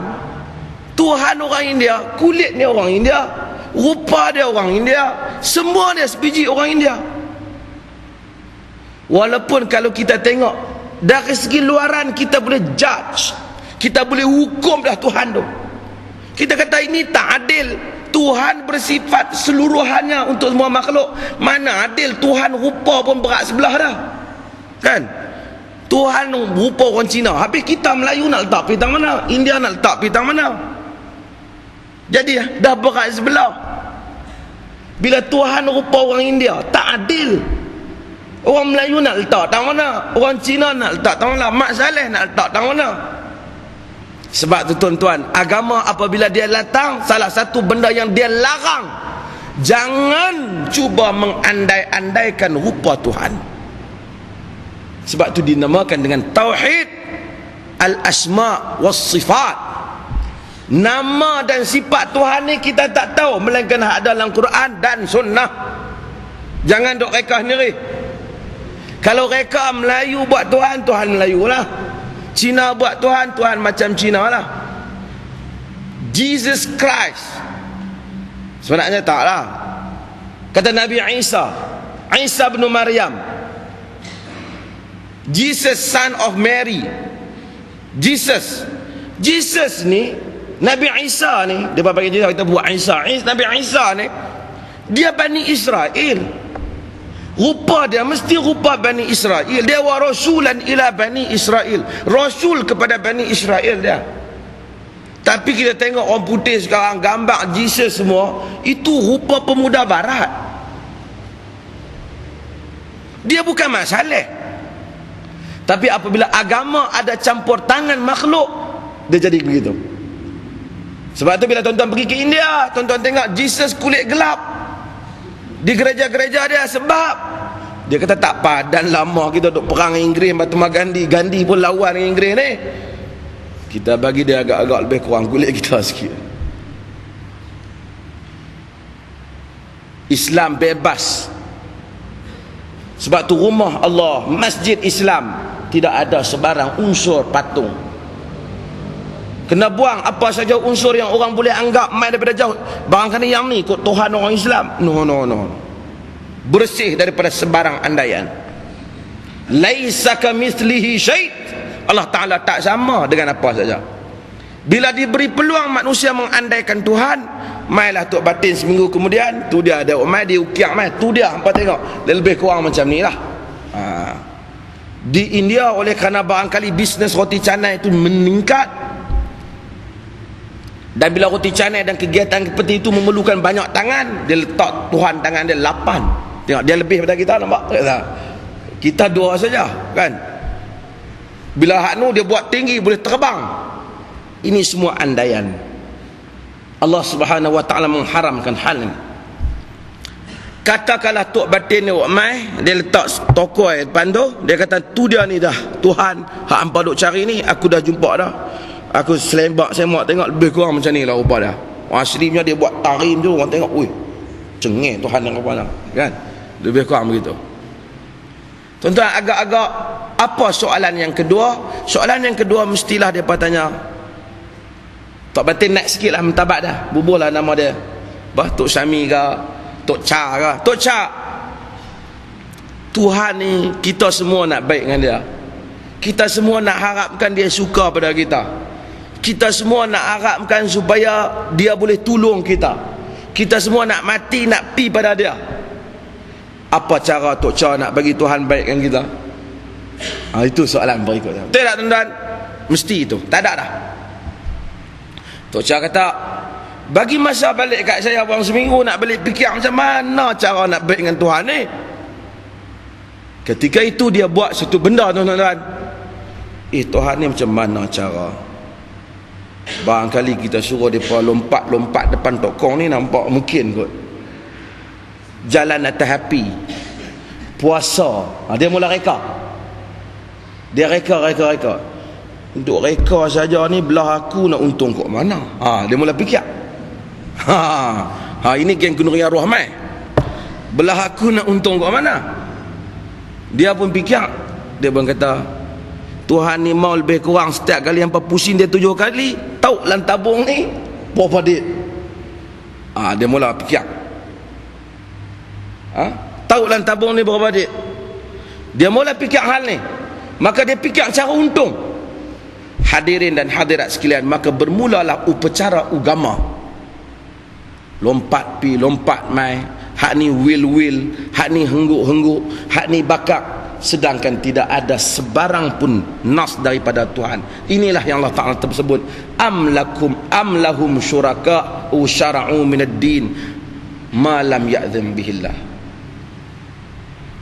orang India, kulit dia orang India, rupa dia orang India, semua dia sebiji orang India. Walaupun kalau kita tengok dari segi luaran kita boleh judge, kita boleh hukum dah Tuhan tu. Kita kata ini tak adil. Tuhan bersifat seluruhannya untuk semua makhluk. Mana adil, Tuhan rupa pun berat sebelah dah. Kan? Tuhan rupa orang Cina. Habis kita Melayu nak letak pitang mana? India nak letak pitang mana? Jadi dah berat sebelah. Bila Tuhan rupa orang India, tak adil. Orang Melayu nak letak tang mana? Orang Cina nak letak tang mana? Mak Saleh nak letak tang mana? Sebab tu tuan-tuan, agama apabila dia datang, salah satu benda yang dia larang, jangan cuba mengandai-andaikan rupa Tuhan. Sebab tu dinamakan dengan tauhid al-asma' was-sifat. Nama dan sifat Tuhan ni kita tak tahu, melainkan ada dalam Quran dan sunnah. Jangan duk reka sendiri. Kalau reka Melayu buat Tuhan, Tuhan Melayu lah. Cina buat Tuhan, Tuhan macam Cina lah. Jesus Christ sebenarnya tak lah. Kata Nabi Isa bin Maryam, Jesus son of Mary. Jesus ni, Nabi Isa ni, dia bagi kita buat Isa. Nabi Isa ni dia Bani Israel. Rupa dia mesti rupa Bani Israel. Dia wa rasulan ila Bani Israel, rasul kepada Bani Israel dia. Tapi kita tengok orang putih sekarang gambar Jesus semua, itu rupa pemuda barat. Dia bukan masalah. Tapi apabila agama ada campur tangan makhluk, dia jadi begitu. Sebab tu bila tuan-tuan pergi ke India, tuan-tuan tengok Jesus kulit gelap di gereja-gereja dia. Sebab dia kata tak padan lama kita duk perang Inggeris, Mahatma Gandhi pun lawan dengan Inggeris ni. Kita bagi dia agak-agak lebih kurang kulit kita sikit. Islam bebas. Sebab tu rumah Allah, masjid Islam, tidak ada sebarang unsur patung. Kena buang apa saja unsur yang orang boleh anggap main daripada jauh. Barangkali yang ni kot Tuhan orang Islam. No. Bersih daripada sebarang andaian. Laisa kamitslihi syai'. Allah Ta'ala tak sama dengan apa saja. Bila diberi peluang manusia mengandaikan Tuhan, mailah tok batin seminggu kemudian, tu dia ada mai dia ukiak mai, tu dia hampa tengok. Dia lebih kurang macam ni lah. Di India oleh kerana barangkali bisnes roti canai itu meningkat. Dan bila roti canai dan kegiatan seperti itu memerlukan banyak tangan, dia letak Tuhan tangan dia 8. Tengok dia lebih daripada kita, nampak? Kita 2 saja, kan? Bila hak nu dia buat tinggi boleh terbang. Ini semua andaian. Allah Subhanahu wa taala mengharamkan hal ini. Katakanlah tok batin ni mai, dia letak tokoi depan tu, dia kata tu dia ni dah Tuhan hak hangpa duk cari ni, aku dah jumpa dah. Aku semak tengok lebih kurang macam ni lah rupa dia. Aslinya dia buat tarim tu, orang tengok, ui, cengeng Tuhan yang rupa dia, kan? Lebih kurang begitu. Tuan-tuan, agak-agak apa soalan yang kedua? Soalan yang kedua mestilah dia tanya, Tok Batin naik sikit lah mentabak dah, bubuh lah nama dia, Tok Syami ke, Tok Cha ke. Tok Cha, Tuhan ni kita semua nak baik dengan dia, kita semua nak harapkan dia suka pada kita, Kita semua nak harapkan supaya dia boleh tolong kita. Kita semua nak mati, nak pi pada dia. Apa cara Tok Cha nak bagi Tuhan baikkan kita? Itu soalan berikutnya. Betul tak tuan-tuan? Mesti itu. Tak ada dah. Tok Cha kata, bagi masa balik kat saya bang seminggu, nak balik fikir macam mana cara nak baik dengan Tuhan ni. Ketika itu dia buat satu benda tuan-tuan. Tuhan ni macam mana cara? Barangkali kita suruh mereka lompat-lompat depan tokong ni, nampak mungkin kot. Jalan atas api, puasa. Dia mula reka. Dia reka. Untuk reka saja ni belah aku nak untung kat mana? Dia mula fikir. Ini geng Kunuriah Rahmai. Belah aku nak untung kat mana? Dia pun fikir. Dia pun kata, Tuhan ni mau lebih kurang setiap kali hampa pusing dia 7 kali, tahu lan tabung ni berapa duit. Dia mula fikir. Tahu lan tabung ni berapa duit. Dia mula fikir hal ni. Maka dia fikir cara untung. Hadirin dan hadirat sekalian, maka bermulalah upacara agama. Lompat pi, lompat mai, hak ni wil, hak ni hengguk, hak ni bakak. Sedangkan tidak ada sebarang pun nas daripada Tuhan. Inilah yang Allah Ta'ala tersebut, am lahum syuraka syara'u minad din ma lam ya'zam bihillah.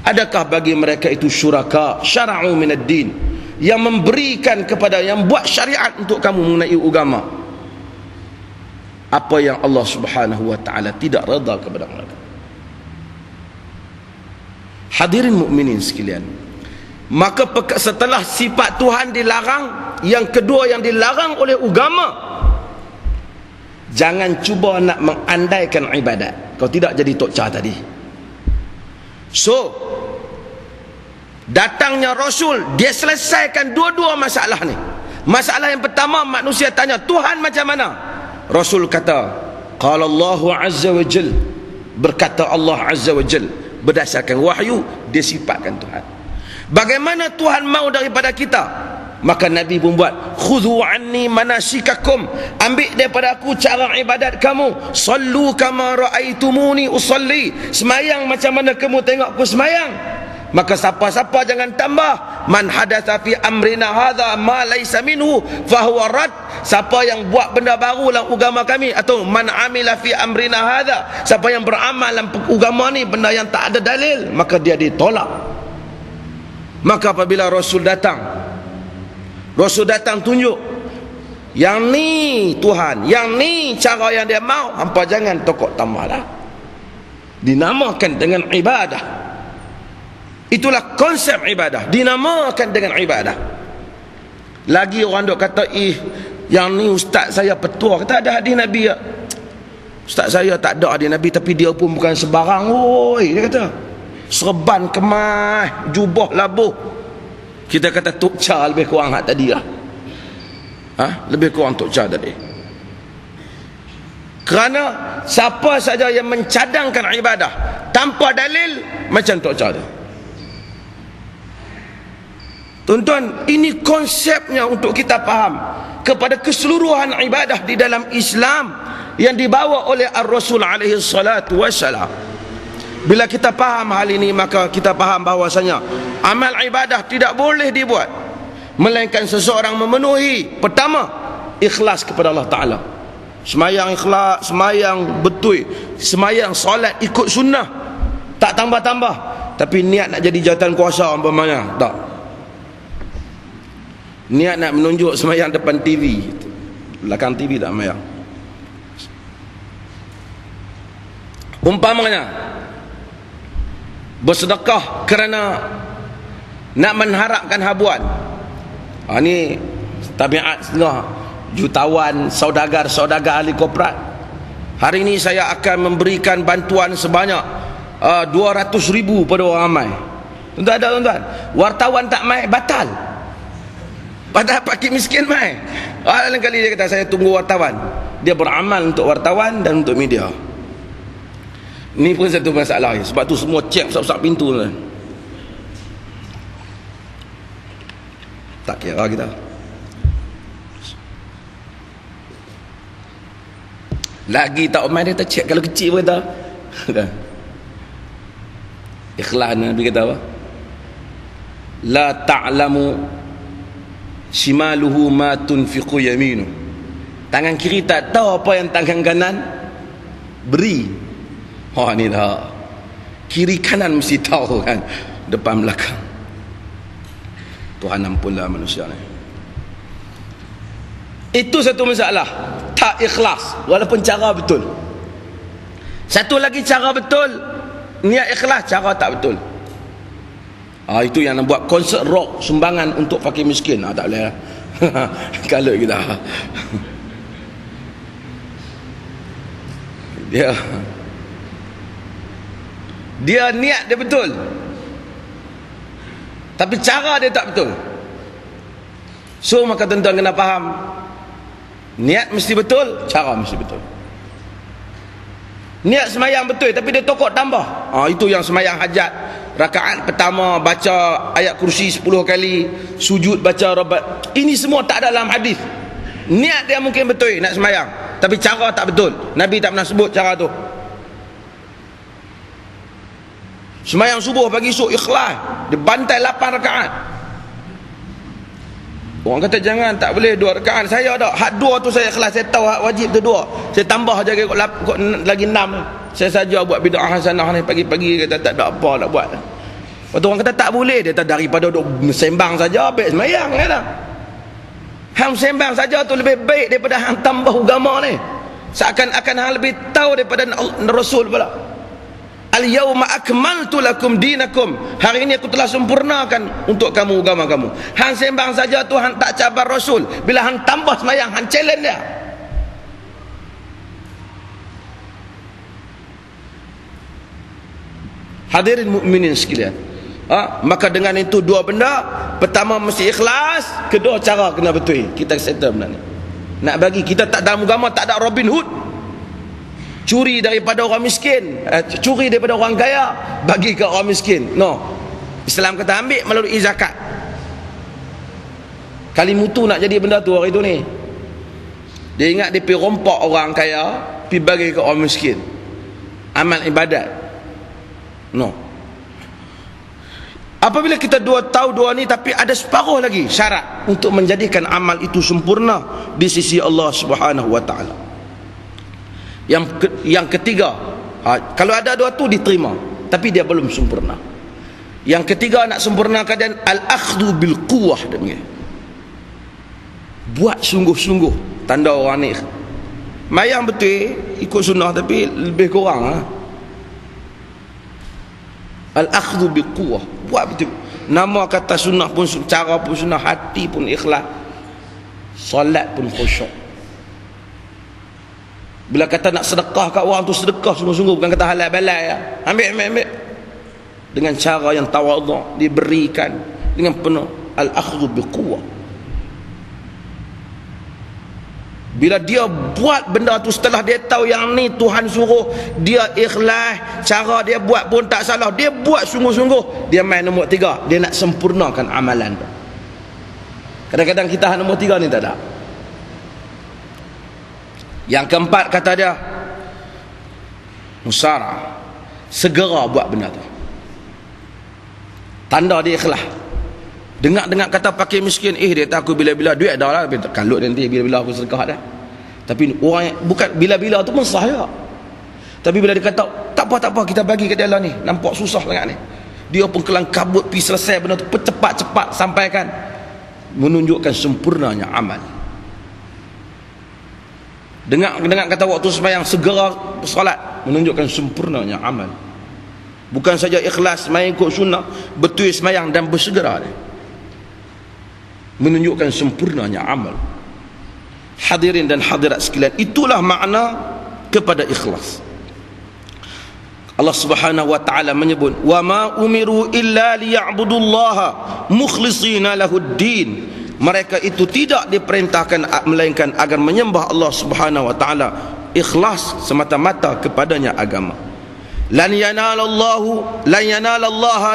Adakah bagi mereka itu syuraka syara'u minad din, yang memberikan kepada, yang buat syariat untuk kamu mengenai agama, apa yang Allah Subhanahu wa Ta'ala tidak redha kepada mereka. Hadirin mukminin sekalian, maka setelah sifat Tuhan dilarang, yang kedua yang dilarang oleh agama, jangan cuba nak mengandaikan ibadat. Kau tidak jadi Tok Cha tadi. So datangnya Rasul, dia selesaikan dua-dua masalah ni. Masalah yang pertama, manusia tanya Tuhan macam mana. Rasul kata, qala Allahu azza wa jal, berkata Allah azza wa jal, berdasarkan wahyu dia sifatkan Tuhan. Bagaimana Tuhan mau daripada kita? Maka Nabi pun buat, khudhu anni manasikakum, ambil daripada aku cara ibadat kamu. Sallu kama raaitumuni usalli, semayang macam mana kamu tengok aku semayang. Maka siapa-siapa jangan tambah, man hadatsa fi amrina hadza ma laysa minhu fahuwa rad. Siapa yang buat benda baru dalam agama kami, atau man amila fi amrina hadza, siapa yang beramal dalam agama ni benda yang tak ada dalil, maka dia ditolak. Maka apabila Rasul datang tunjuk, yang ni Tuhan, yang ni cara yang dia mau, hampa jangan tokok tambah dah. Dinamakan dengan ibadah. Itulah konsep ibadah, dinamakan dengan ibadah. Lagi orang duk kata, yang ni ustaz saya petua. Kata ada hadis Nabi ya. Ustaz saya tak ada hadis Nabi, tapi dia pun bukan sebarang. Oi, dia kata serban kemas, jubah labuh. Kita kata Tok Cha lebih kurang hak tadi lah. Lebih kurang Tok Cha tadi. Kerana siapa saja yang mencadangkan ibadah tanpa dalil, macam Tok Cha tu. Tuan-tuan, ini konsepnya untuk kita faham kepada keseluruhan ibadah di dalam Islam yang dibawa oleh Ar-Rasul alaihi salatu wassalam. Bila kita faham hal ini, maka kita faham bahawasanya amal ibadah tidak boleh dibuat melainkan seseorang memenuhi, pertama, ikhlas kepada Allah Ta'ala. Semayang ikhlas, semayang betul, semayang solat ikut sunnah, tak tambah-tambah. Tapi niat nak jadi jawatan kuasa umpamanya, tak. Niat nak menunjuk semayang depan TV, belakang TV tak semayang. Umpamanya bersedekah kerana nak mengharapkan habuan. Ini tabiat setengah jutawan saudagar ahli korporat. Hari ini saya akan memberikan bantuan sebanyak 200,000 pada orang ramai. Tuan-tuan ada tuan-tuan, wartawan tak mai, batal. Padahal pakit miskin mai. Lain kali dia kata saya tunggu wartawan. Dia beramal untuk wartawan dan untuk media. Ini pun satu masalah. Sebab tu semua cek besar-besar pintu tuan. Tak kira kita. Lagi tak main dia tak cek kalau kecil pun kata. Ikhlas Nabi kata apa? La ta'lamu shimaluhu ma tunfiqu yaminu. Tangan kiri tak tahu apa yang tangan kanan beri. Ni dah. Kiri kanan mesti tahu kan, depan belakang. Tuhan ampunlah manusia ni. Itu satu masalah, tak ikhlas walaupun cara betul. Satu lagi cara betul, niat ikhlas, cara tak betul. Itu yang nak buat konsert rock sumbangan untuk fakir miskin. Tak boleh lah. Kalau kita dia niat dia betul, tapi cara dia tak betul. So maka tuan-tuan kena faham, niat mesti betul, cara mesti betul. Niat semayang betul tapi dia tokok tambah, itu yang semayang hajat. Rakaat pertama baca ayat kursi 10 kali, sujud baca rabat. Ini semua tak ada dalam hadis. Niat dia mungkin betul nak semayang, tapi cara tak betul. Nabi tak pernah sebut cara tu. Semayang subuh pagi esok ikhlas, dia bantai 8 rakaat. Orang kata jangan, tak boleh 2 rakaat. Saya ada hak 2 tu saya ikhlas, saya tahu hak wajib tu 2. Saya tambah je lagi 6. Saya saja buat bid'ah hasanah ni, pagi-pagi kata tak ada apa nak buat. Waktu orang kata tak boleh, dia kata daripada duk sembang saja baik semayang kata. Hang sembang saja tu lebih baik daripada hang tambah agama ni. Seakan-akan hang lebih tahu daripada Rasul pula. Al-yawma akmaltu lakum dinakum. Hari ini aku telah sempurnakan untuk kamu agama kamu. Hang sembang saja tu hang tak cabar Rasul. Bila hang tambah semayang, hang challenge dia. Hadirin mukminin sekalian, maka dengan itu 2 benda. Pertama mesti ikhlas, kedua cara kena betul. Kita settle benda ni. Nak bagi kita tak dalam agama tak ada Robin Hood, curi daripada orang miskin, curi daripada orang kaya bagi ke orang miskin. No, Islam kata ambil melalui zakat. Kali mutu nak jadi benda tu hari tu ni. Dia ingat dia pergi rompak orang kaya, pergi bagi ke orang miskin. Amal ibadat. No. Apabila kita 2 tahu 2 ni, tapi ada separuh lagi syarat untuk menjadikan amal itu sempurna di sisi Allah Subhanahu wa taala. Yang ketiga, kalau ada 2 tu diterima, tapi dia belum sempurna. Yang ketiga nak sempurnakan dan al-akhdhu bil quwwah dia. Buat sungguh-sungguh, tanda orang ni mayang betul ikut sunnah tapi lebih kurang. Al-akhdhu bil quwwah, buat betul. Nama kata sunnah pun, cara pun sunnah, hati pun ikhlas, solat pun khusyuk. Bila kata nak sedekah kat orang tu, sedekah sungguh-sungguh, bukan kata halal balai ya. Ambil dengan cara yang tawadhu, diberikan dengan penuh. Al-akhdhu bil quwwah. Bila dia buat benda tu, setelah dia tahu yang ni Tuhan suruh, dia ikhlas, cara dia buat pun tak salah, dia buat sungguh-sungguh, dia main nombor 3, dia nak sempurnakan amalan tu. Kadang-kadang kita nombor 3 ni tak ada. Yang keempat kata dia musara, segera buat benda tu, tanda dia ikhlas. Dengar kata pakai miskin, dia takut bila-bila duit dah lah, kalut nanti bila-bila aku sedekah dah. Tapi orang yang bukan bila-bila tu pun sah juga. Tapi bila dia kata tak apa kita bagi ke dia lah ni, nampak susah sangat ni, dia pun kelang kabut pergi selesai benda tu, cepat-cepat sampaikan, menunjukkan sempurnanya amal. Dengar kata waktu sembahyang segera solat, menunjukkan sempurnanya amal. Bukan saja ikhlas sembahyang ikut sunnah, betul sembahyang dan bersegera dia, menunjukkan sempurnanya amal. Hadirin dan hadirat sekalian, itulah makna kepada ikhlas. Allah Subhanahu wa taala menyebut, wa ma umiru illa liya'budullaha mukhlishina lahuddin. Mereka itu tidak diperintahkan melainkan agar menyembah Allah Subhanahu wa taala ikhlas semata-mata kepadanya agama. Lan yanalallaha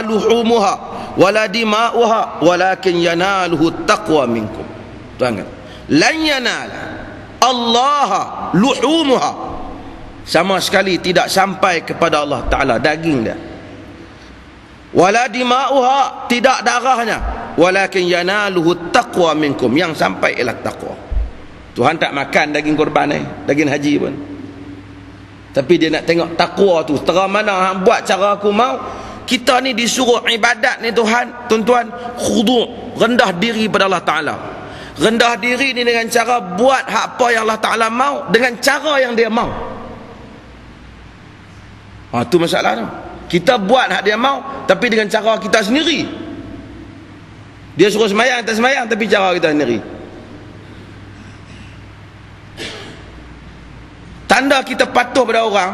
luhumuha wala dima'uha walakin yanaluhu taqwa minkum. Tuan, lan yanala Allah luhumuha, sama sekali tidak sampai kepada Allah Ta'ala, daging dia. Wala dima'uha, tidak darahnya, walakin yanaluhu taqwa minkum, yang sampai ialah taqwa. Tuhan tak makan daging korban daging haji pun, tapi dia nak tengok taqwa tu terang mana. Hang buat cara aku mau. Kita ni disuruh ibadat ni Tuhan, tuan-tuan, khudu', rendah diri pada Allah Ta'ala. Rendah diri ni dengan cara buat apa yang Allah Ta'ala mau, dengan cara yang dia mau. Tu masalah tu. Kita buat hak dia mau, tapi dengan cara kita sendiri. Dia suruh semayang, tak semayang, tapi cara kita sendiri. Tanda kita patuh pada orang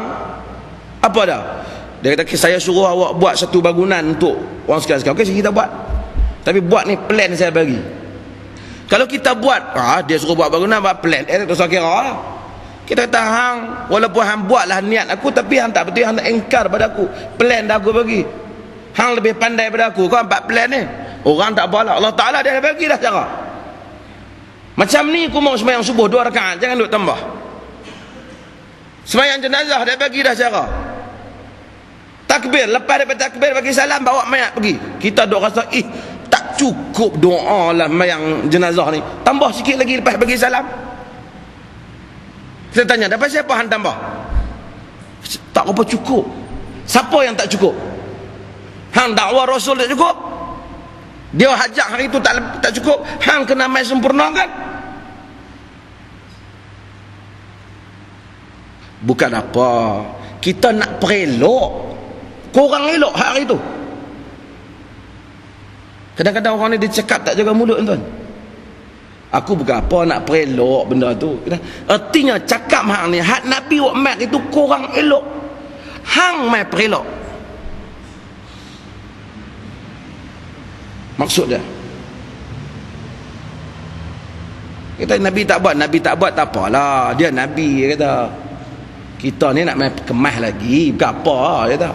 apa dah? Dia kata, saya suruh awak buat satu bangunan untuk orang sekalian. Okey, kita buat, tapi buat ni plan saya bagi. Kalau kita buat, dia suruh buat bangunan, buat plan, tak usah kira lah. Kita kata, hang, walaupun hang buatlah niat aku, tapi hang tak betul, hang nak engkar pada aku plan dah aku bagi. Hang lebih pandai pada aku, kau empat plan ni. Orang tak apalah, Allah Ta'ala dia dah bagi dah cara. Macam ni aku mau sembahyang subuh 2 rakaat, jangan duk tambah. Sembahyang jenazah dia bagi dah cara. Takbir, lepas daripada takbir bagi salam, bawa mayat pergi. Kita duk rasa tak cukup doa lah mayang jenazah ni, tambah sikit lagi lepas bagi salam. Kita tanya, dapat siapa hang tambah? Tak apa cukup. Siapa yang tak cukup? Hang dakwah Rasul tak cukup? Dia hajat hari itu tak cukup? Hang kena mai sempurna kan? Bukan apa, kita nak perelok. Korang elok hari itu. Kadang-kadang orang ni dia cakap tak jaga mulut, tuan. Aku bukan apa nak perelok benda tu. Artinya cakap hang ni, hak Nabi wak mat itu korang elok, hang mai perelok. Maksud dia, kita Nabi tak buat tak apalah, dia Nabi, dia kata. Kita ni nak mai kemas lagi, bukan apa, dia kata.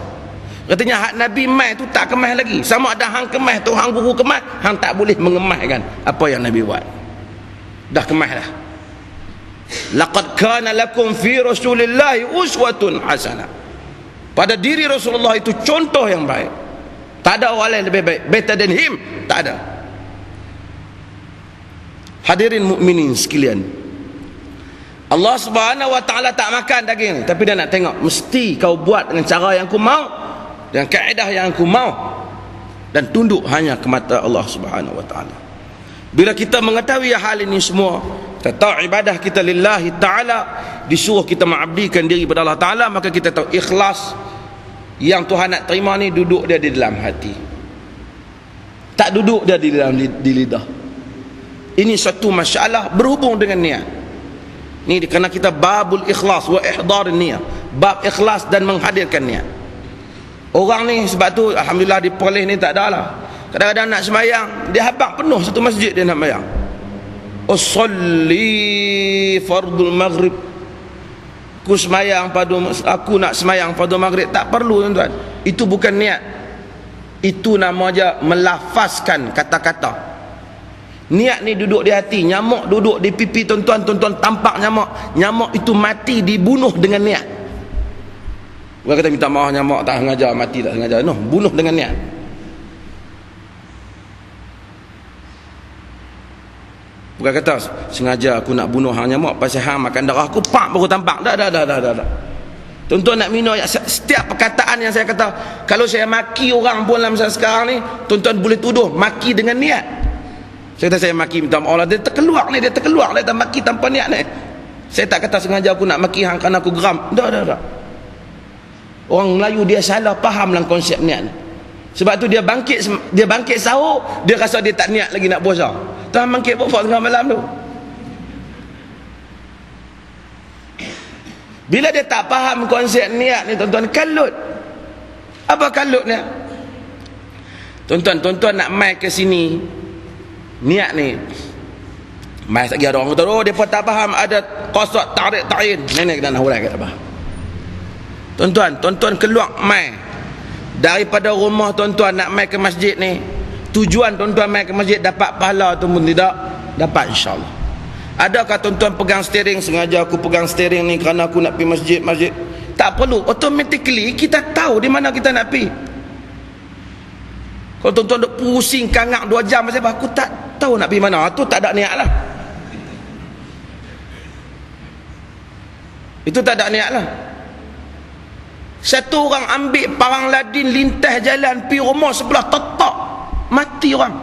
Katanya hak Nabi mai tu tak kemas lagi. Sama ada hang kemas tu, hang guru kemas, hang tak boleh mengemaskan apa yang Nabi buat. Dah kemas dah. Laqad kana lakum fi Rasulillahi uswatun hasanah. Pada diri Rasulullah itu contoh yang baik. Tak ada orang lain lebih baik, better than him, tak ada. Hadirin mukminin sekalian, Allah Subhanahu wa Ta'ala tak makan daging ni, tapi dia nak tengok mesti kau buat dengan cara yang aku mau, dengan kaedah yang aku mau, dan tunduk hanya ke mata Allah Subhanahu wa Ta'ala. Bila kita mengetahui hal ini semua, kita tahu ibadah kita lillahi ta'ala, disuruh kita mengabdikan diri kepada Allah Ta'ala, maka kita tahu ikhlas yang Tuhan nak terima ni duduk dia di dalam hati, tak duduk dia di dalam di lidah. Ini satu masalah berhubung dengan niat. Ni kerana kita babul ikhlas wa ihdar niat, bab ikhlas dan menghadirkan niat. Orang ni sebab tu alhamdulillah di Perlis ni tak ada lah. Kadang-kadang nak semayang, dia habaq penuh satu masjid dia nak semayang. Usolli fardul maghrib, aku nak semayang fardul maghrib. Tak perlu, tuan-tuan. Itu bukan niat. Itu nama aja melafazkan kata-kata. Niat ni duduk di hati. Nyamuk duduk di pipi tuan-tuan, tuan-tuan tampak nyamuk. Nyamuk itu mati dibunuh dengan niat. Bukan kata minta maaf nyamuk tak sengaja mati, tak sengaja. No, bunuh dengan niat. Bukan kata sengaja aku nak bunuh hang nyamuk pasal hang makan darah aku, pak baru tampak. Dah. Tuan-tuan nak minum, setiap perkataan yang saya kata, kalau saya maki orang pun dalam masa sekarang ni, tuan-tuan boleh tuduh maki dengan niat. Saya kata saya maki minta maaf, dia terkeluar ni, dia maki tanpa niat ni. Saya tak kata sengaja aku nak maki hang kerana aku geram. Dah. Orang Melayu dia salah faham dalam konsep niat ni. Sebab tu dia bangkit sahur, dia rasa dia tak niat lagi nak puasa. Tuan bangkit pukul tengah malam tu. Bila dia tak faham konsep niat ni, tuan-tuan, kalut. Apa kalut ni? Tuan-tuan nak mai ke sini, niat ni. Mai lagi ada orang kata, oh depa tak faham ada qasad ta'rid ta'in. Nenek dan hurai kata apa? Tuan-tuan keluar mai daripada rumah tuan-tuan nak mai ke masjid ni, tujuan tuan-tuan mai ke masjid dapat pahala ataupun tidak? Dapat, insya-Allah. Adakah tuan-tuan pegang steering, sengaja aku pegang steering ni kerana aku nak pergi masjid? tak perlu, automatically kita tahu di mana kita nak pergi. Kalau tuan-tuan duk pusing kangak 2 jam pasal aku tak tahu nak pergi mana, tu tak ada niat lah. Itu tak ada niat lah. Satu orang ambil parang ladin lintas jalan pi rumah sebelah, tetak mati orang.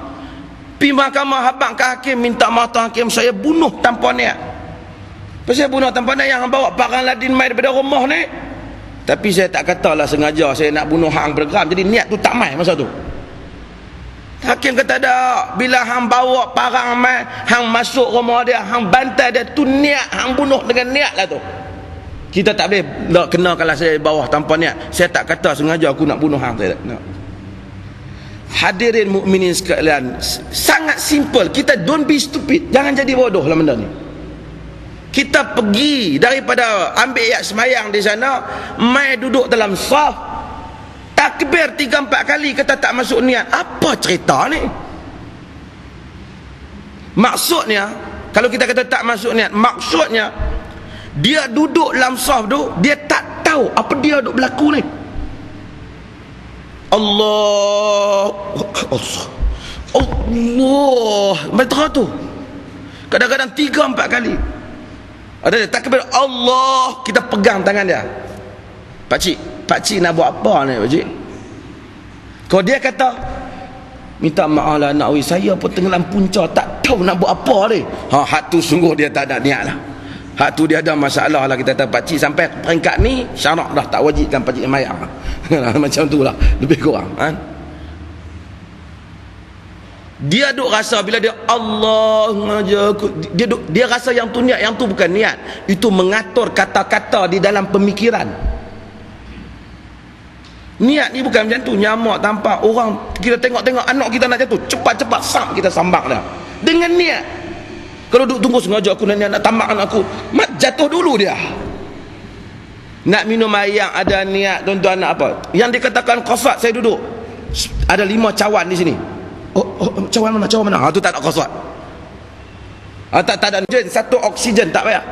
Pi mahkamah, habang ke hakim, minta maaf hakim, saya bunuh tanpa niat. Pasal bunuh tanpa niat, yang bawa parang ladin mai daripada rumah ni. Tapi saya tak katalah sengaja saya nak bunuh hang program, jadi niat tu tak mai masa tu. Hakim kata tak, bila hang bawa parang mai, hang masuk rumah dia, hang bantai dia, tu niat, hang bunuh dengan niat lah tu. Kita tak boleh nak kena kalau saya bawah tanpa niat. Saya tak kata sengaja aku nak bunuh hang, saya tak nak. Hadirin mukminin sekalian, sangat simple. Kita don't be stupid, jangan jadi bodoh lah benda ni. Kita pergi daripada ambil ayat semayang di sana, mai duduk dalam saf, takbir 3-4 kali, kata tak masuk niat. Apa cerita ni? Maksudnya, kalau kita kata tak masuk niat, maksudnya dia duduk dalam saf tu, dia tak tahu apa dia duk berlaku ni. Allah betul tu. Kadang-kadang 3-4 kali. Ada dia takbir Allah, kita pegang tangan dia. Pakcik nak buat apa ni pakcik? Kalau dia kata minta maaf lah nak, saya pun tenggelam punca, tak tahu nak buat apa ni. Hak tu sungguh dia tak ada niat lah. Hak tu dia ada masalah lah. Kita kata pakcik sampai peringkat ni syarak dah tak wajibkan pakcik mayang. Macam tu lah lebih kurang kan? Dia duk rasa bila dia Allah ngajar, dia rasa yang tu niat, yang tu bukan niat. Itu mengatur kata-kata di dalam pemikiran. Niat ni bukan macam tu. Nyamak tampak orang, kita tengok-tengok anak kita nak jatuh, cepat-cepat sam kita sambak dah dengan niat. Kalau duk tunggu sengaja aku nak tamak anak aku, mat jatuh dulu dia. Nak minum air yang ada niat, tuan-tuan nak apa? Yang dikatakan qasad, saya duduk ada 5 cawan di sini. Cawan mana? Tu tak ada qasad. Tak ada satu oksigen, tak payah.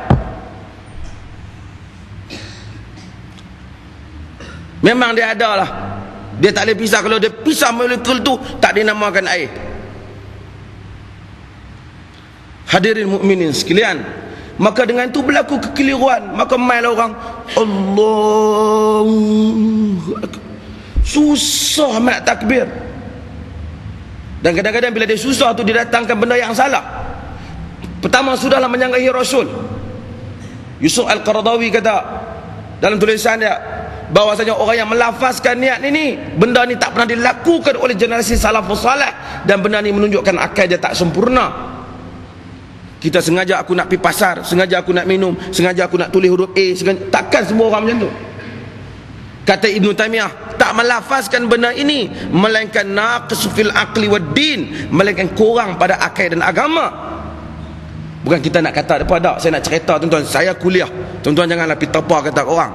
Memang dia ada lah. Dia tak boleh pisah. Kalau dia pisah molekul tu, tak dinamakan air. Hadirin mukminin sekalian, maka dengan itu berlaku kekeliruan. Maka mailah orang Allah, susah nak takbir. Dan kadang-kadang bila dia susah tu, dia datangkan benda yang salah. Pertama, sudahlah menyanggahi Rasul. Yusuf Al-Qaradawi kata dalam tulisan dia, bahwasanya orang yang melafazkan niat ni, benda ni tak pernah dilakukan oleh generasi salafus salih, dan benda ni menunjukkan akal dia tak sempurna. Kita sengaja aku nak pergi pasar, sengaja aku nak minum, sengaja aku nak tulis huruf A, takkan semua orang macam tu. Kata Ibn Taymiyah, tak melafazkan benda ini melainkan naqis fil aqli wad din, melainkan kurang pada akal dan agama. Bukan kita nak kata apa dak, saya nak cerita tuan-tuan, saya kuliah. Tuan-tuan janganlah pergi terpa kata orang.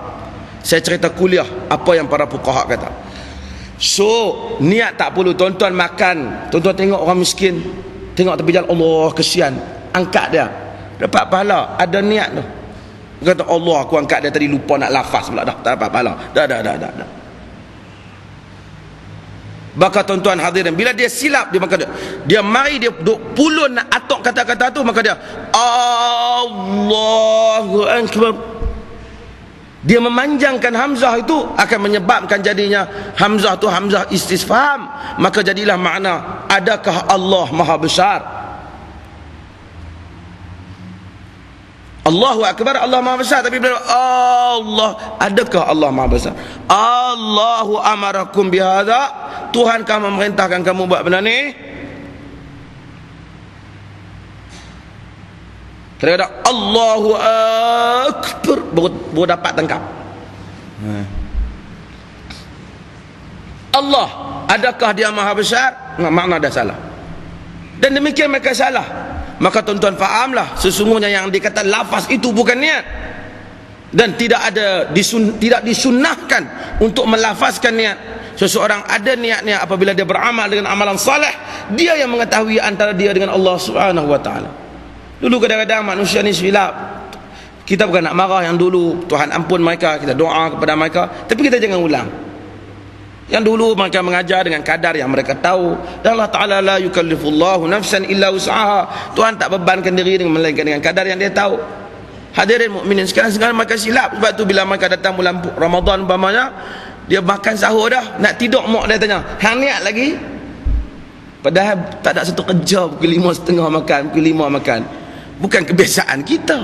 Saya cerita kuliah apa yang para fuqaha kata. So, niat tak perlu. Tuan-tuan makan, tuan-tuan tengok orang miskin, tengok tepi jalan, Allah kesian, angkat dia, dapat pahala. Ada niat tu. Dia kata Allah aku angkat dia tadi, lupa nak lafaz pula, dah tak dapat pahala. Dah. Maka tuan-tuan hadirin, bila dia silap, dia maka dia mari dia duk pulun nak atok kata-kata tu, maka dia Allahu akbar. Dia memanjangkan hamzah, itu akan menyebabkan jadinya hamzah tu hamzah istifham, maka jadilah makna adakah Allah maha besar. Allahu akbar, Allah maha besar. Tapi bila Allah, adakah Allah maha besar? Allahu amarakum bihadza, Tuhan kamu memerintahkan kamu buat benda ni. Kadang-kadang Allahu akbar baru dapat tangkap. Allah, adakah dia maha besar? Makna dah salah. Dan demikian mereka salah. Maka tuan-tuan fahamlah, sesungguhnya yang dikata lafaz itu bukan niat. Dan tidak disunnahkan untuk melafazkan niat. Seseorang ada niatnya apabila dia beramal dengan amalan saleh, dia yang mengetahui antara dia dengan Allah Subhanahu wa taala. Dulu kadang-kadang manusia ni silap. Kita bukan nak marah yang dulu, Tuhan ampun mereka, kita doa kepada mereka, tapi kita jangan ulang. Yang dulu mereka mengajar dengan kadar yang mereka tahu, dan Allah Ta'ala la yukallifullahu nafsan illa usaha. Tuhan tak bebankan diri dengan melainkan dengan kadar yang dia tahu. Hadirin mukminin sekarang mereka silap. Sebab tu bila mereka datang bulan Ramadan umpamanya, dia makan sahur dah, nak tidur mak dia tanya, hang niat lagi? Padahal tak ada satu kerja pukul 5.30 makan, pukul 5 makan. Bukan kebiasaan kita.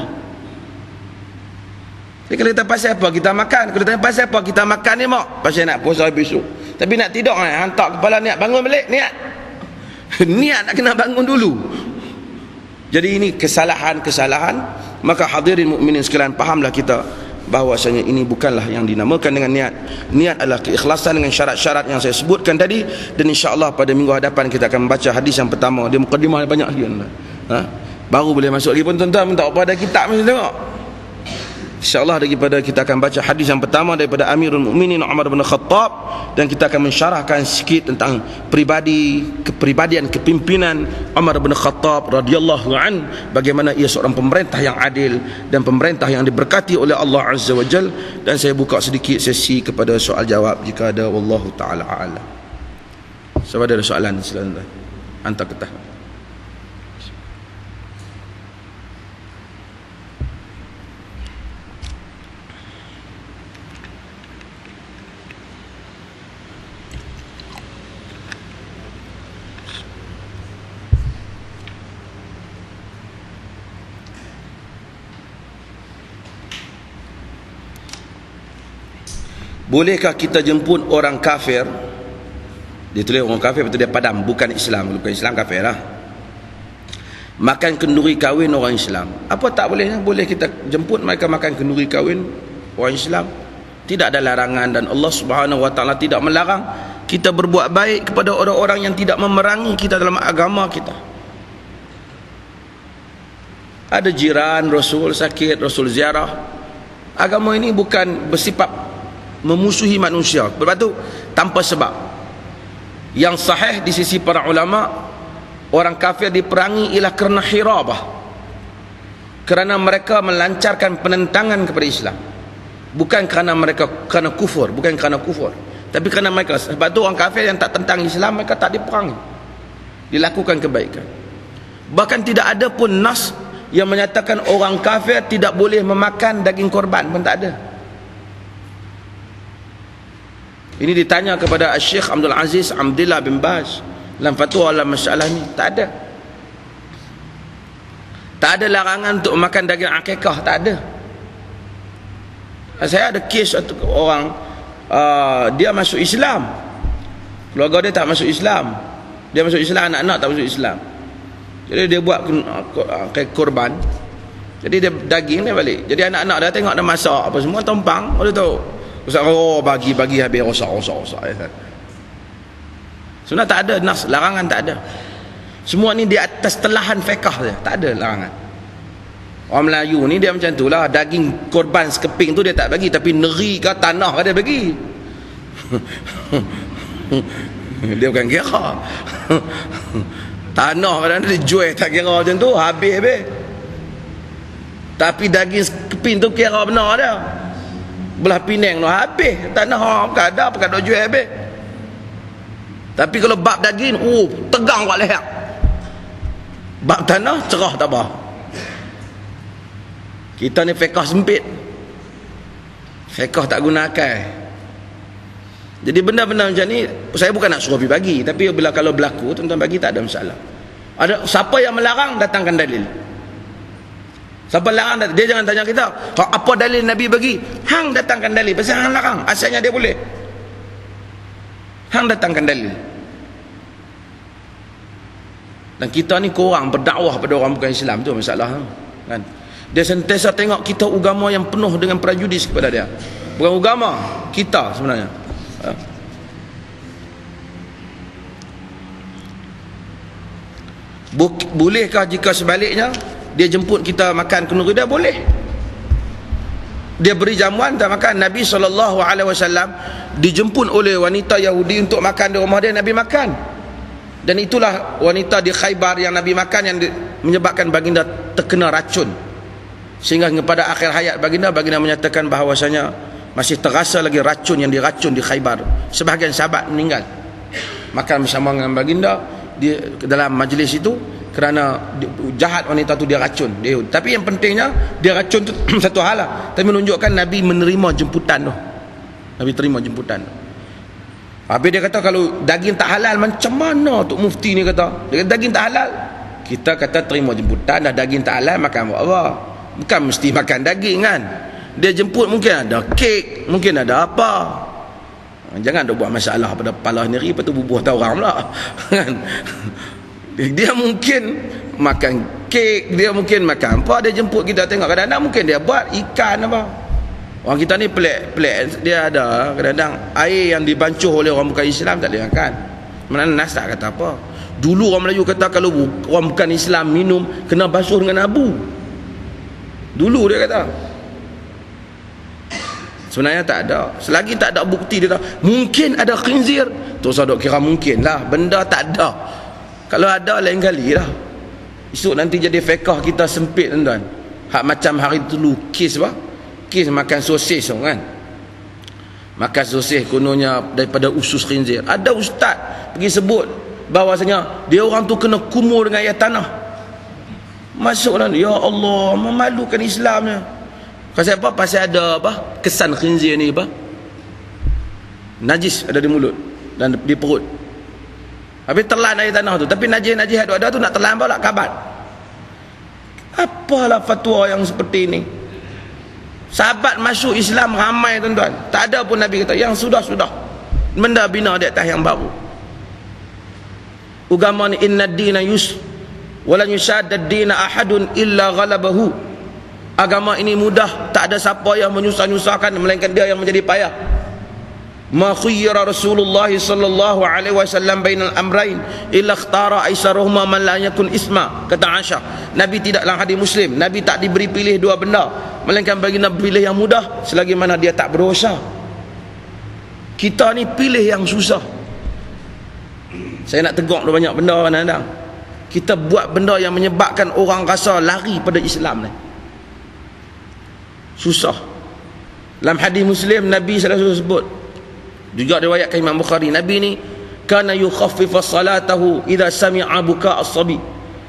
Jadi kalau kita pasal apa kita makan, kalau kita pasal apa kita makan ni mak, pasal nak puasa besok. Tapi nak tidur hantar kepala niat bangun balik, niat. Niat nak kena bangun dulu. Jadi ini kesalahan-kesalahan. Maka hadirin mukminin sekalian, fahamlah kita bahawasanya ini bukanlah yang dinamakan dengan niat. Niat adalah keikhlasan dengan syarat-syarat yang saya sebutkan tadi. Dan insya-Allah pada minggu hadapan kita akan membaca hadis yang pertama. Dia mukadimah banyak lagi. Baru boleh masuk lagi pun tuan-tuan minta apa ada kitab mesti tengok. InsyaAllah daripada kita akan baca hadis yang pertama daripada Amirul Mukminin Umar bin Khattab, dan kita akan mensyarahkan sikit tentang kepribadian kepimpinan Umar bin Khattab radhiyallahu an, bagaimana ia seorang pemerintah yang adil dan pemerintah yang diberkati oleh Allah Azza wa Jal. Dan saya buka sedikit sesi kepada soal jawab jika ada, wallahu taala a'lam. Siapa ada soalan silakan hantar ketah. Bolehkah kita jemput orang kafir? Dia tulis orang kafir, betul dia padam, bukan Islam. Bukan Islam kafir lah. Makan kenduri kahwin orang Islam. Apa tak bolehnya? Boleh kita jemput mereka makan kenduri kahwin orang Islam. Tidak ada larangan, dan Allah Subhanahu wa taala tidak melarang kita berbuat baik kepada orang-orang yang tidak memerangi kita dalam agama kita. Ada jiran Rasul sakit, Rasul ziarah. Agama ini bukan bersifat memusuhi manusia, berbatu tanpa sebab. Yang sahih di sisi para ulama, orang kafir diperangi ialah kerana hirabah, kerana mereka melancarkan penentangan kepada Islam, bukan kerana mereka kerana kufur, bukan kerana kufur, tapi kerana mereka. Sebab tu orang kafir yang tak tentang Islam, mereka tak diperangi, dilakukan kebaikan. Bahkan tidak ada pun nas yang menyatakan orang kafir tidak boleh memakan daging korban, pun tak ada. Ini ditanya kepada Syekh Abdul Aziz Abdullah bin Baz dalam fatwa dalam masalah ni. Tak ada. Tak ada larangan untuk makan daging akikah, tak ada. Saya ada kes satu orang, dia masuk Islam, keluarga dia tak masuk Islam, dia masuk Islam, anak-anak tak masuk Islam. Jadi dia buat korban, jadi dia daging dia balik. Jadi anak-anak dia tengok dia masak apa semua, tumpang, dia tahu. Ustaz, bagi habis rosak. Sebenarnya tak ada nas, larangan tak ada. Semua ni di atas telahan fiqh saja, tak ada larangan. Orang Melayu ni dia macam tu lah, daging korban sekeping tu dia tak bagi, tapi neri ke tanah ke dia bagi. Dia bukan kira. Tanah kadang dia jual tak kira macam tu, habis. Tapi daging sekeping tu kira benar dia. Belah Penang tu habis, tanah bukan ada, bukan nak jual habis. Tapi kalau bab daging, tegang kat leher. Bab tanah cerah tak apa. Kita ni fiqh sempit, fiqh tak guna akal. Jadi benda-benda macam ni saya bukan nak suruh pergi bagi, tapi bila kalau berlaku tuan-tuan bagi, tak ada masalah. Ada siapa yang melarang, datangkan dalil. Siapa larang, dia jangan tanya kita apa dalil Nabi bagi. Hang datangkan dalil, pasal hang larang, asalnya dia boleh. Hang datangkan dalil. Dan kita ni kurang berdakwah pada orang bukan Islam, tu masalah kan. Dia sentiasa tengok kita agama yang penuh dengan prejudis kepada dia. Bukan agama kita sebenarnya. Bolehkah jika sebaliknya dia jemput kita makan kenduri? Dia boleh. Dia beri jamuan tak makan. Nabi SAW dijemput oleh wanita Yahudi untuk makan di rumah dia, Nabi makan. Dan itulah wanita di Khaybar yang Nabi makan yang menyebabkan baginda terkena racun. Sehingga kepada akhir hayat baginda menyatakan bahawasanya masih terasa lagi racun yang diracun di Khaybar. Sebahagian sahabat meninggal makan bersama dengan baginda di dalam majlis itu, kerana jahat wanita tu, dia racun dia. Tapi yang pentingnya dia racun tu satu hal lah, tapi menunjukkan Nabi menerima jemputan tu. Nabi terima jemputan tu. Habis dia kata kalau daging tak halal, macam mana Tok Mufti ni kata? Dia kata daging tak halal. Kita kata terima jemputan, dah daging tak halal makan apa? Bukan mesti makan daging kan. Dia jemput mungkin ada kek, mungkin ada apa. Jangan dok buat masalah pada kepala sendiri, lepas tu bubuh tahu orang pula. Kan? Dia mungkin makan kek, dia mungkin makan apa, dia jemput kita tengok. Kadang-kadang mungkin dia buat ikan apa. Orang kita ni pelik-pelik, dia ada kadang-kadang air yang dibancuh oleh orang bukan Islam tak boleh makan. Mana Nas tak kata apa. Dulu orang Melayu kata kalau orang bukan Islam minum kena basuh dengan abu. Dulu dia kata. Sebenarnya tak ada. Selagi tak ada bukti, dia kata mungkin ada khinzir. Tu saya dok kira mungkin lah, benda tak ada. Kalau ada lain kali lah. Esok nanti jadi fiqh kita sempit tuan-tuan. Hak macam hari dulu kes apa? Kes makan sosis kan. Makan sosis kononnya daripada usus khinzir. Ada ustaz pergi sebut bahawasanya dia orang tu kena kumur dengan air tanah. Masuklah, ya Allah, memalukan Islamnya. Pasal apa? Pasal ada apa? Kesan khinzir ni apa? Najis ada di mulut dan di perut. Habis telan air tanah tu. Tapi najis-najis ada tu nak telan pula kabat. Apalah fatwa yang seperti ini? Sahabat masuk Islam ramai tuan-tuan. Tak ada pun Nabi kata yang sudah-sudah. Benda bina di atas yang baru. Agama ni inna ad-dina yusr wa lan yushadda ad-dina ahadun illa ghalabahu. Agama ini mudah, tak ada siapa yang menyusah-nyusahkan melainkan dia yang menjadi payah. Ma khayyara Rasulullah sallallahu alaihi wasallam bainal amrayn illa ikhtara aisarahuma man la yakun isma, kata Aisyah. Nabi tidak, dalam hadis Muslim, Nabi tak diberi pilih dua benda melainkan baginda pilih yang mudah selagi mana dia tak berdosa. Kita ni pilih yang susah. Saya nak tegur dah banyak benda kadang-kadang. Kita buat benda yang menyebabkan orang rasa lari pada Islam ni. Susah. Dalam hadis Muslim Nabi sallallahu alaihi wasallam sebut, juga riwayatkan Imam Bukhari, Nabi ni kana yukhaffifu salatahu idza sami'a buka as-sabi.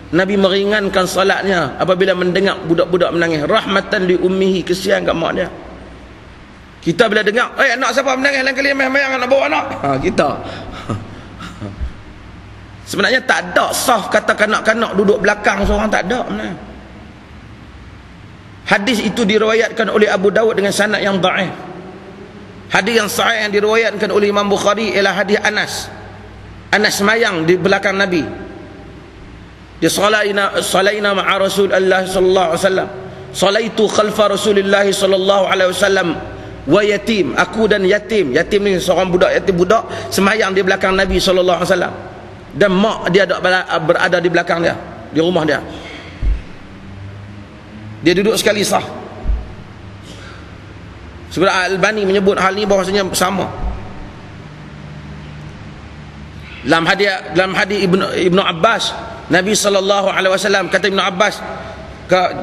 Nabi meringankan salatnya apabila mendengar budak-budak menangis, rahmatan li ummihi, kesian kat mak dia. Kita bila dengar, anak siapa menangis lain kali mayang nak bawa anak. Kita. Sebenarnya tak ada saf kata kanak-kanak duduk belakang seorang, tak ada. Hadis itu diriwayatkan oleh Abu Dawud dengan sanad yang dhaif. Hadis yang sahih yang diriwayatkan oleh Imam Bukhari ialah hadis Anas. Anas semayang di belakang Nabi. Dia salaina ma'a Rasulullah sallallahu alaihi wasallam. Salaitu khalfa Rasulullah sallallahu alaihi wasallam wa yatim. Aku dan yatim. Yatim ni seorang budak, yatim budak semayang di belakang Nabi sallallahu alaihi wasallam. Dan mak dia berada di belakang dia, di rumah dia. Dia duduk sekali sah. Sebab Al-Albani menyebut hal ni bahawasanya sama. Dalam hadis Ibnu Abbas, Nabi sallallahu alaihi wasallam kata Ibnu Abbas,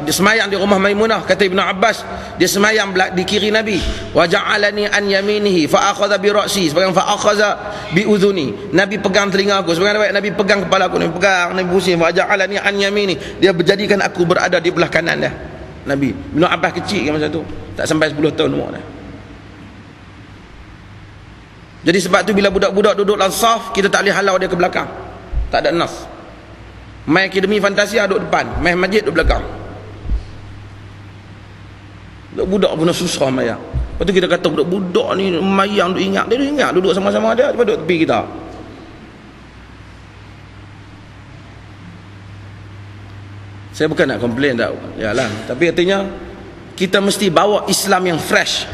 dia semayang di rumah Maimunah, kata Ibnu Abbas, dia semayang di kiri Nabi, wa ja'alani an yaminihi fa akhadha bi ra'si, sebagian fa akhadha bi udhuni, Nabi pegang telinga aku, sebagian Nabi pegang kepala aku, pegang Nabi pusing, wa ja'alani an yamini, dia menjadikan aku berada di belah kanan dia. Nabi. Ibnu Abbas kecil kan masa tu, tak sampai 10 tahun umur dia. Jadi sebab tu bila budak-budak duduk dalam saf, kita tak boleh halau dia ke belakang. Tak ada nas. Main akademi Fantasia duduk depan, main masjid duduk belakang. Budak pun susah mayang. Lepas tu kita kata budak-budak ni mayang duduk ingat. Dia ingat duduk sama-sama dia, dia duduk tepi kita. Saya bukan nak komplain tak, yalah, tapi artinya kita mesti bawa Islam yang fresh,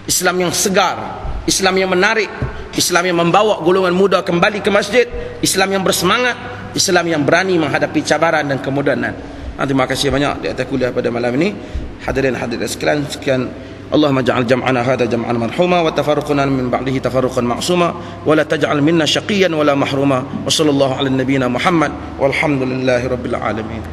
Islam yang segar, Islam yang menarik, Islam yang membawa golongan muda kembali ke masjid, Islam yang bersemangat, Islam yang berani menghadapi cabaran dan kemodernan. Terima kasih banyak di atas kuliah pada malam ini. Hadirin hadirat sekalian, sekian. Allahumma ja'al jam'ana hadha jam'an marhuma wa tafarruqana min ba'dihi tafarruqan ma'suma wa la taj'al minna syaqiyan wa la mahruma. Wa sallallahu ala nabiyyina Muhammad walhamdulillahi rabbil alamin.